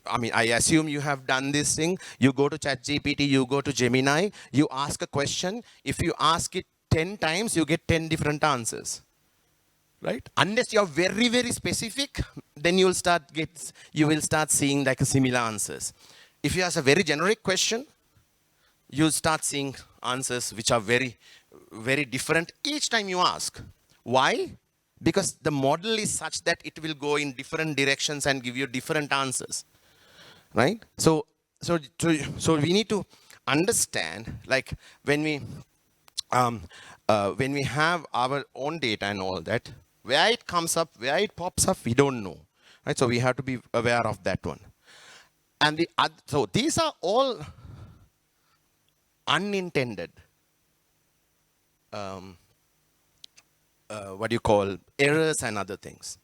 I mean, I assume you have done this thing. You go to ChatGPT, you go to Gemini, you ask a question. If you ask it 10 times, you get 10 different answers, right? Unless you're very, very specific, then you will start seeing like a similar answers. If you ask a very generic question, you start seeing answers which are very, very different each time you ask. Why? Because the model is such that it will go in different directions and give you different answers, right? So we need to understand, like when we have our own data and all that, where it comes up, where it pops up, we don't know, right? So we have to be aware of that one. And so these are all unintended, what do you call, errors and other things,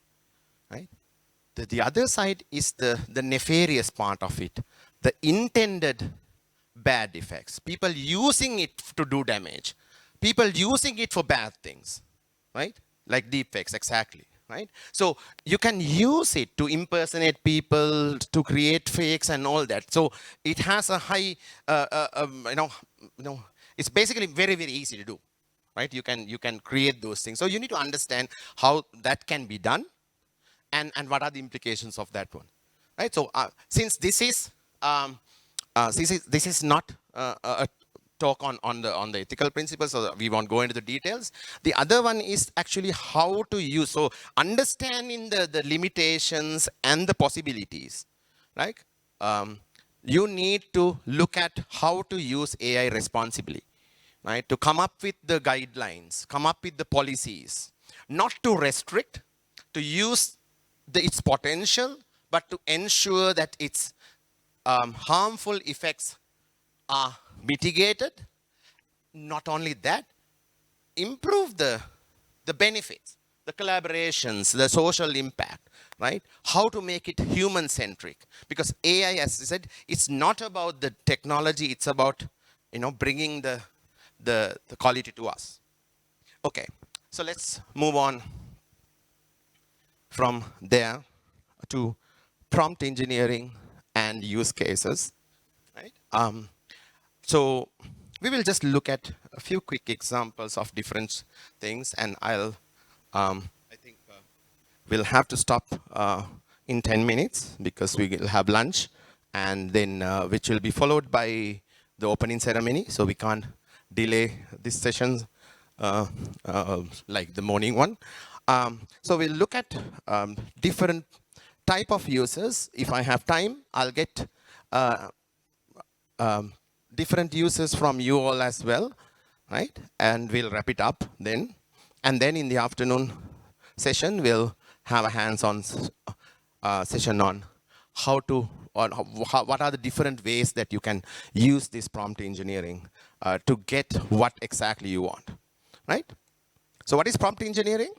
right? The other side is the nefarious part of it, the intended bad effects, people using it to do damage, people using it for bad things, right? Like deepfakes, exactly, right? So you can use it to impersonate people, to create fakes and all that. So it has a high, it's basically very, very easy to do, right? You can create those things. So you need to understand how that can be done, and what are the implications of that one, right? So since this is not a talk on the ethical principles, so we won't go into the details. The other one is actually how to use. So understanding the limitations and the possibilities, right? You need to look at how to use AI responsibly, right? To come up with the guidelines, come up with the policies, not to restrict, to use its potential, but to ensure that its harmful effects are mitigated. Not only that, improve the benefits, the collaborations, the social impact, right? How to make it human-centric. Because AI, as I said, it's not about the technology, it's about, bringing the quality to us. Okay, so let's move on from there to prompt engineering and use cases, right? So we will just look at a few quick examples of different things, and I think we'll have to stop in 10 minutes because we will have lunch, and then which will be followed by the opening ceremony. So we can't delay this session like the morning one. So we'll look at different type of users. If I have time, I'll get different users from you all as well, right? And we'll wrap it up then. And then in the afternoon session, we'll have a hands-on session on what are the different ways that you can use this prompt engineering to get what exactly you want, right? So what is prompt engineering?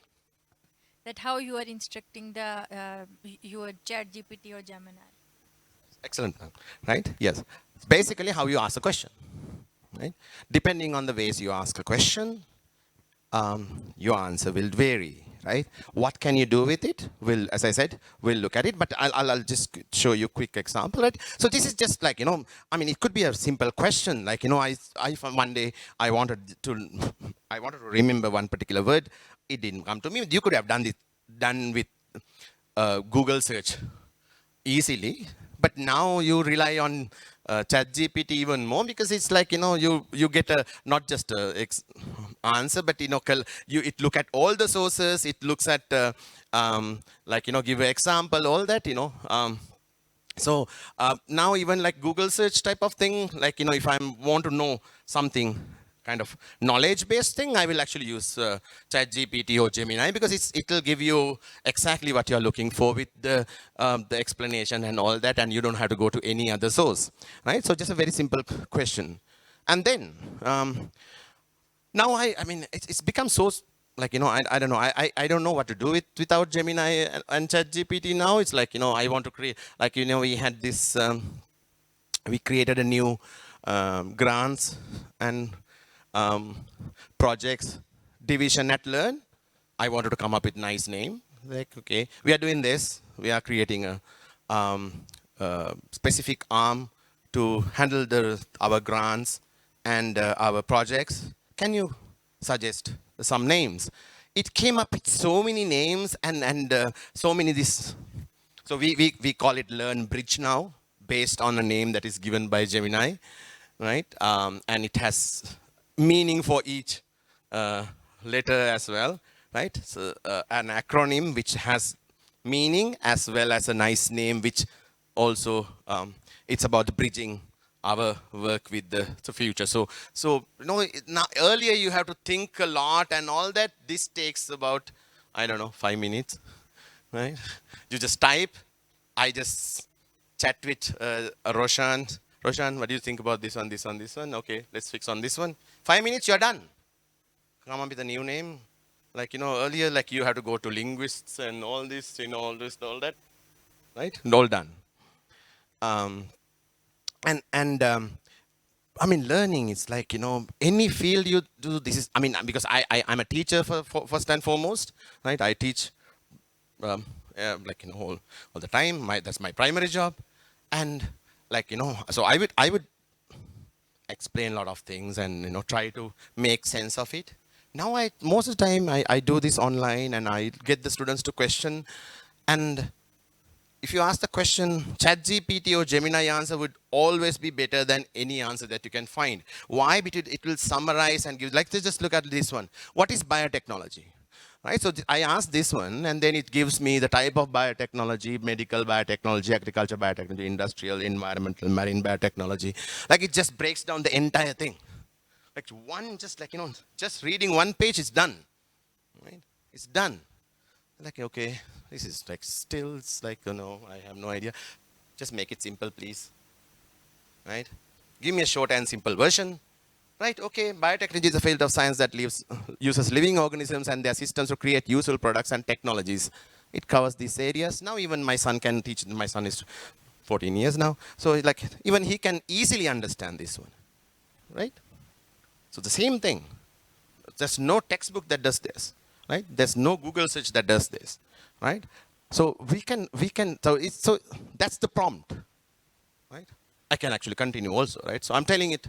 That how you are instructing your chat GPT or Gemini. Excellent, right? Yes. It's basically how you ask a question, right? Depending on the ways you ask a question, your answer will vary, right? What can you do with it? As I said, we'll look at it, but I'll just show you a quick example, right? So this is just like, I mean, it could be a simple question, like, I one day I wanted to remember one particular word. It didn't come to me. You could have done with Google search easily, but now you rely on ChatGPT even more, because it's like, you get not just a answer, but it look at all the sources. It looks at like, give an example, all that, so now even like Google search type of thing, like, if I want to know something kind of knowledge-based thing, I will actually use ChatGPT or Gemini, because it will give you exactly what you're looking for with the explanation and all that, and you don't have to go to any other source, right? So just a very simple question. And then, now I mean, it's become so like, I don't know. I don't know what to do without Gemini and ChatGPT now. It's like, I want to create, like, we had this, we created a new grants and um, projects division at Learn. I wanted to come up with nice name. Like, okay, we are doing this. We are creating a specific arm to handle our grants and our projects. Can you suggest some names? It came up with so many names and so many this. So we call it Learn Bridge now, based on a name that is given by Gemini, right? And it has meaning for each letter as well, right? So an acronym which has meaning as well as a nice name, which also it's about bridging our work with the future. So now earlier you have to think a lot and all that. This takes about, I don't know, 5 minutes, right? You just type. I just chat with Roshan. Roshan, what do you think about this one, this one, this one? Okay, let's fix on this one. 5 minutes, you're done. Come up with a new name. Like, earlier, like you had to go to linguists and all this, all this, all that, right? And all done. And I mean, learning is like, any field you do, this is, I mean, because I'm a teacher for first and foremost, right? I teach like, all the time. That's my primary job. And like, so I would explain a lot of things and, try to make sense of it. Now most of the time I do this online and I get the students to question. And if you ask the question, ChatGPT or Gemini answer would always be better than any answer that you can find. Why? Because it will summarize and give, like, just look at this one. What is biotechnology? Right, so I ask this one, and then it gives me the type of biotechnology: medical biotechnology, agriculture biotechnology, industrial, environmental, marine biotechnology. Like, it just breaks down the entire thing. Like just like, just reading one page is done. Right? It's done. Like, okay, this is like still, it's like, I have no idea. Just make it simple, please. Right? Give me a short and simple version. Right, okay, biotechnology is a field of science that uses living organisms and their systems to create useful products and technologies. It covers these areas. Now even my son can teach. My son is 14 years now. So like, even he can easily understand this one. Right? So the same thing. There's no textbook that does this. Right? There's no Google search that does this. Right? So we can, so that's the prompt. Right? I can actually continue also, right? So I'm telling it,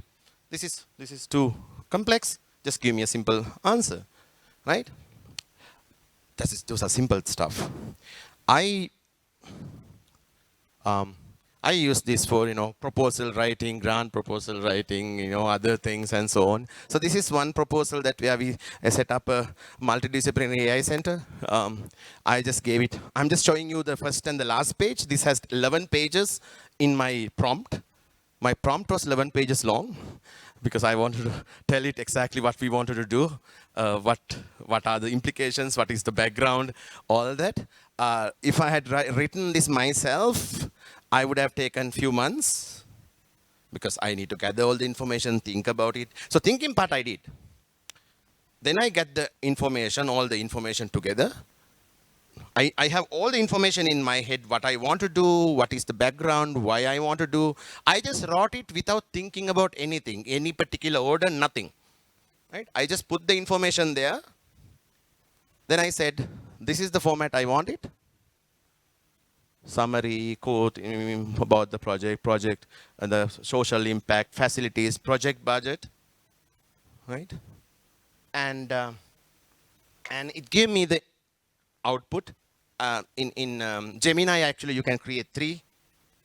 this is too complex. Just give me a simple answer, right? Those are simple stuff. I use this for, proposal writing, grant proposal writing, other things and so on. So this is one proposal that we set up a multidisciplinary AI center. I just gave it. I'm just showing you the first and the last page. This has 11 pages in my prompt. My prompt was 11 pages long because I wanted to tell it exactly what we wanted to do, what are the implications, what is the background, all that. If I had written this myself, I would have taken few months because I need to gather all the information, think about it. So thinking part I did. Then I get the information, all the information together. I have all the information in my head, what I want to do, what is the background, why I want to do. I just wrote it without thinking about anything, any particular order, nothing. Right? I just put the information there. Then I said, this is the format I want it. Summary, quote about the project, and the social impact, facilities, project budget. Right? And it gave me the output. In Gemini, actually, you can create 3,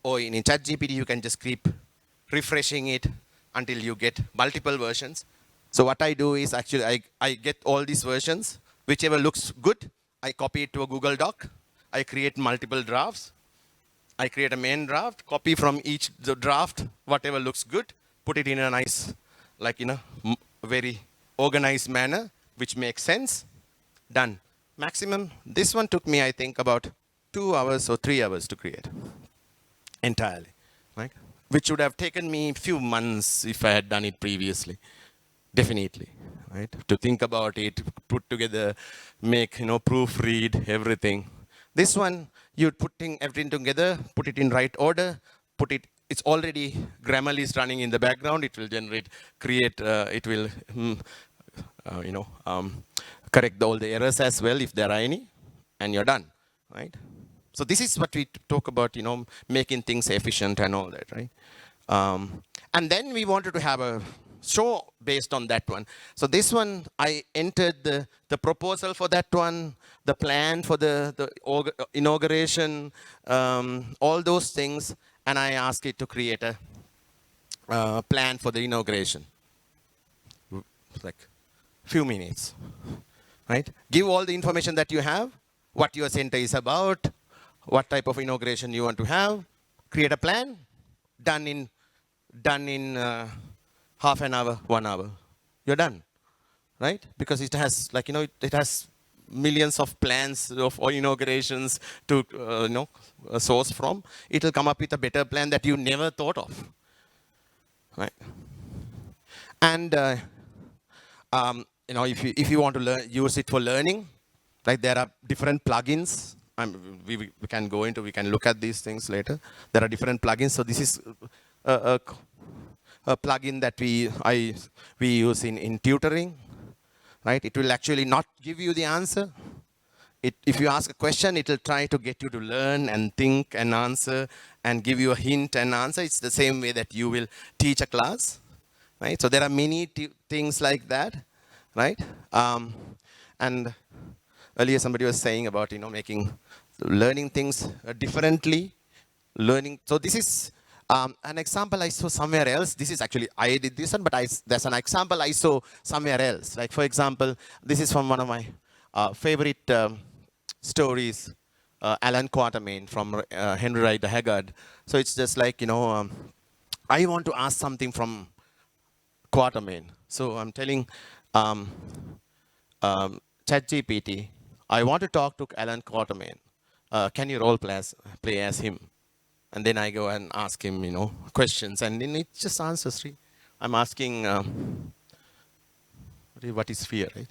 or in ChatGPT, you can just keep refreshing it until you get multiple versions. So what I do is actually I get all these versions, whichever looks good, I copy it to a Google Doc. I create multiple drafts. I create a main draft, copy from each draft, whatever looks good, put it in a nice, like, very organized manner, which makes sense. Done. Maximum, this one took me, I think, about 2 hours or 3 hours to create entirely, right? Which would have taken me a few months if I had done it previously, definitely, right? To think about it, put together, make, proofread everything. This one, you're putting everything together, put it in right order, it's already, Grammarly is running in the background, it will generate, create, it will, uh, you know, um, correct all the errors as well if there are any, and you're done, right? So this is what we talk about, making things efficient and all that, right? And then we wanted to have a show based on that one. So this one, I entered the proposal for that one, the plan for the inauguration, all those things, and I asked it to create a plan for the inauguration. Like few minutes, right? Give all the information that you have, what your center is about, what type of inauguration you want to have, create a plan, done in half an hour, 1 hour. You're done, right? Because it has, like, it has millions of plans of inaugurations to, source from. It will come up with a better plan that you never thought of, right? And, if you want to use it for learning, like there are different plugins. We can go into, we can look at these things later. There are different plugins. So this is a plugin that we use in tutoring, right? It will actually not give you the answer. If you ask a question, it will try to get you to learn and think and answer and give you a hint and answer. It's the same way that you will teach a class, right? So there are many things like that, right? And earlier somebody was saying about, making, learning things differently, learning. So this is an example I saw somewhere else. This is actually, I did this one, but there's an example I saw somewhere else. Like, for example, this is from one of my favorite stories, Alan Quatermain from Henry Rider Haggard. So it's just like, I want to ask something from Quatermain. So I'm telling ChatGPT, I want to talk to Alan Quatermain. Can you play as him? And then I go and ask him, questions, and then it just answers. I'm asking, what is fear, right?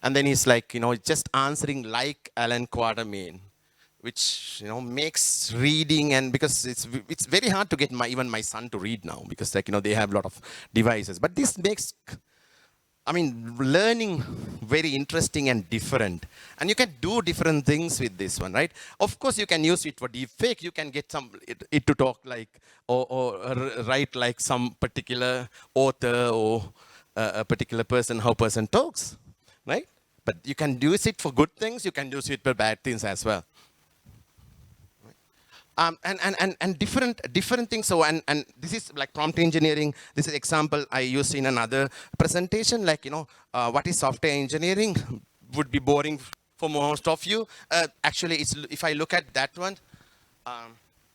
And then he's like, just answering like Alan Quatermain, which makes reading, and because it's very hard to get even my son to read now, because they have a lot of devices. But this makes, learning very interesting and different. And you can do different things with this one, right? Of course, you can use it for deepfake. You can get it to talk like, or write like some particular author or a particular person, how person talks, right? But you can use it for good things. You can use it for bad things as well. And different things. So and this is like prompt engineering. This is example I used in another presentation. Like, what is software engineering would be boring for most of you. Actually, if I look at that one,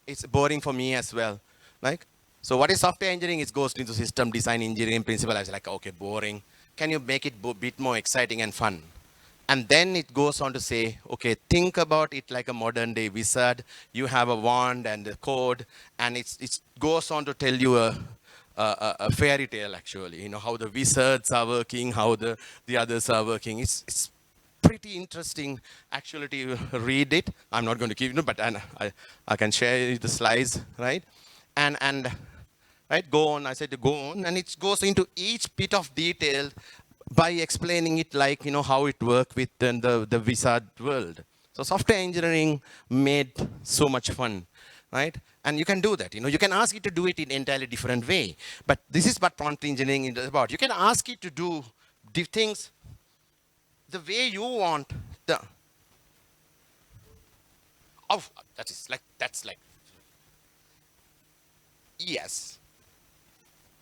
it's boring for me as well. Like, so what is software engineering? It goes into system design engineering principle. I was like, okay, boring. Can you make it a bit more exciting and fun? And then it goes on to say, okay, think about it like a modern day wizard. You have a wand and a code, and it goes on to tell you a fairy tale, actually. How the wizards are working, how the others are working. It's pretty interesting, actually, to read it. I'm not going to give you, but I can share the slides, right? And right, go on. I said to go on, and it goes into each bit of detail by explaining it like, how it works within the wizard world. So software engineering made so much fun, right? And you can do that. You can ask it to do it in an entirely different way. But this is what prompt engineering is about. You can ask it to do the things the way you want. That's like, yes,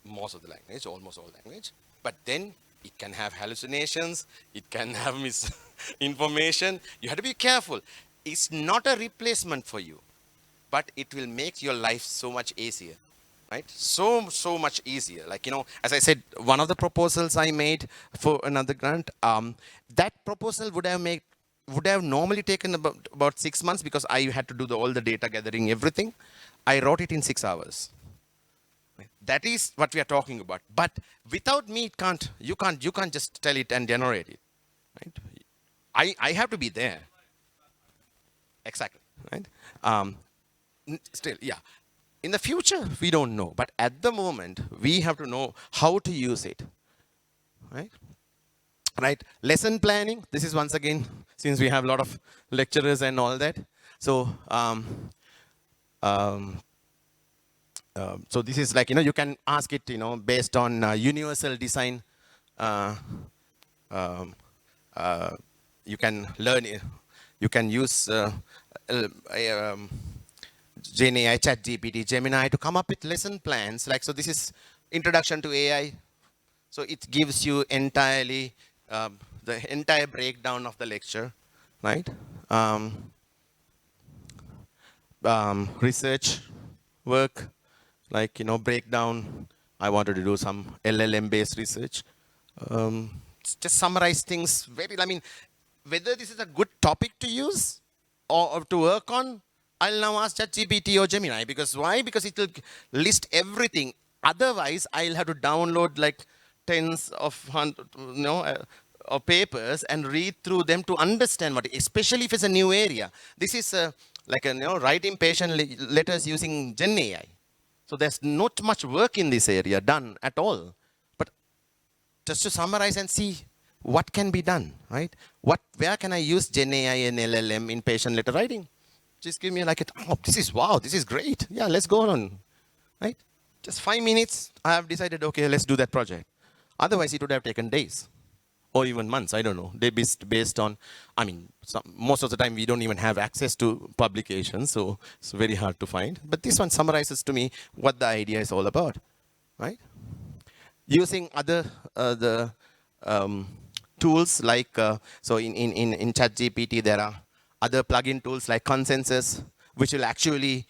most of the language, almost all language. But then it can have hallucinations, it can have misinformation. You have to be careful. It's not a replacement for you, but it will make your life so much easier, right? So much easier. Like, as I said, one of the proposals I made for another grant, that proposal would have normally taken about 6 months, because I had to do all the data gathering, everything. I wrote it in 6 hours. That is what we are talking about. But without me, you can't just tell it and generate it. Right? I have to be there. Exactly. Right? Still, yeah. In the future, we don't know. But at the moment, we have to know how to use it. Right? Right? Lesson planning. This is once again, since we have a lot of lecturers and all that. So, um, so this is like, you can ask it, based on universal design. Uh, um, you can learn, you can use GenAI, ChatGPT, Gemini to come up with lesson plans. Like, so this is introduction to AI. So it gives you entirely the entire breakdown of the lecture, right? Research work, like, breakdown. I wanted to do some LLM based research. Just summarize things very, I mean, whether this is a good topic to use or to work on, I'll now ask ChatGPT or Gemini. Because why? Because it will list everything. Otherwise, I'll have to download like tens of of papers and read through them to understand what, especially if it's a new area. This is like writing patient letters using GenAI. So there's not much work in this area done at all. But just to summarize and see what can be done, right? Where can I use GenAI and LLM in patient letter writing? Just give me like, wow, this is great. Yeah, let's go on, right? Just 5 minutes, I have decided, okay, let's do that project. Otherwise, it would have taken days or even months, I don't know. They based on, I mean, most of the time we don't even have access to publications, so it's very hard to find. But this one summarizes to me what the idea is all about, right? Using other the tools like, so in ChatGPT there are other plugin tools like Consensus, which will actually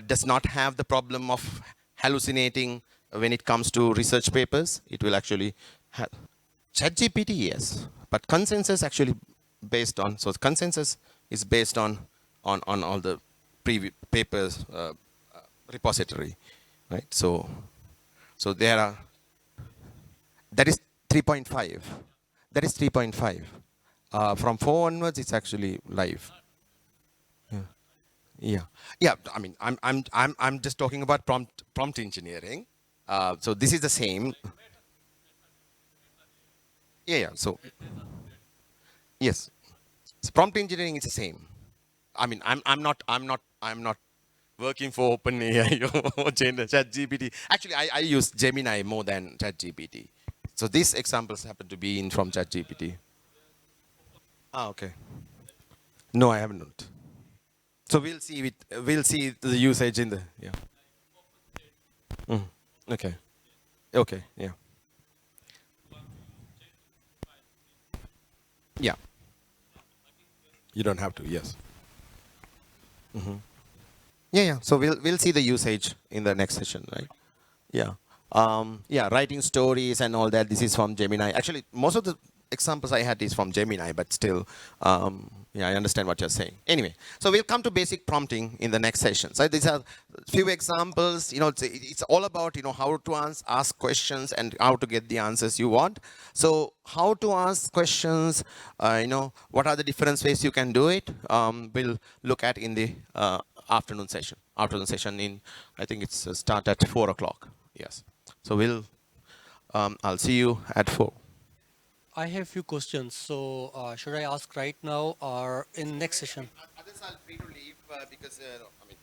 does not have the problem of hallucinating when it comes to research papers. It will actually have ChatGPT, yes, but Consensus actually based on, so Consensus is based on all the previous papers repository, right? So there are, that is 3.5. That is 3.5. From 4 onwards, it's actually live. Yeah, yeah. I mean, I'm just talking about prompt engineering. So this is the same. Yeah, yeah. So yes, so prompt engineering is the same. I mean, I'm not working for OpenAI or ChatGPT. Actually, I use Gemini more than ChatGPT. So these examples happen to be in from ChatGPT. Ah, okay. No, I haven't. So we'll see the usage in the, yeah. Mm. Okay. Okay. Yeah. Yeah. You don't have to. Yes. Yeah. Yeah. So we'll see the usage in the next session, right? Yeah. Yeah. Writing stories and all that. This is from Gemini. Actually, most of the examples I had is from Gemini, but still, yeah, I understand what you're saying. Anyway, so we'll come to basic prompting in the next session. So these are few examples. It's all about how to ask questions and how to get the answers you want. So how to ask questions, what are the different ways you can do it? We'll look at in the afternoon session. Afternoon session in, I think it's start at 4 o'clock. Yes. So I'll see you at 4. I have few questions. So should I ask right now or in next session? Others are free to leave because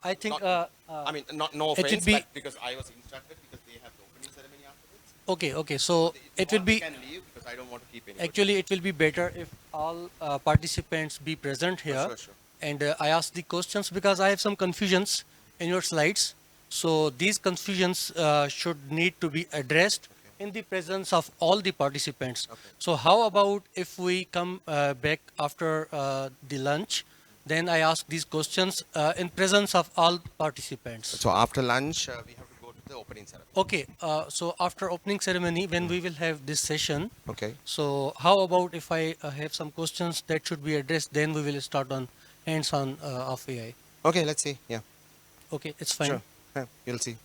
I think no it offense, would be but because I was instructed because they have the opening ceremony afterwards. okay. Okay, so it will be Can leave because I don't want to keep anybody. actually it will be better if all participants be present here, Sure. and I ask the questions because I have some confusions in your slides. So these confusions should need to be addressed in the presence of all the participants. So how about if we come back after the lunch, then I ask these questions in presence of all participants. So after lunch, we have to go to the opening ceremony. Okay, so after opening ceremony, when we will have this session, Okay. so how about if I have some questions that should be addressed, then we will start on hands-on of AI. Okay, let's see. Yeah. Okay, it's fine. Sure. Yeah, you'll see.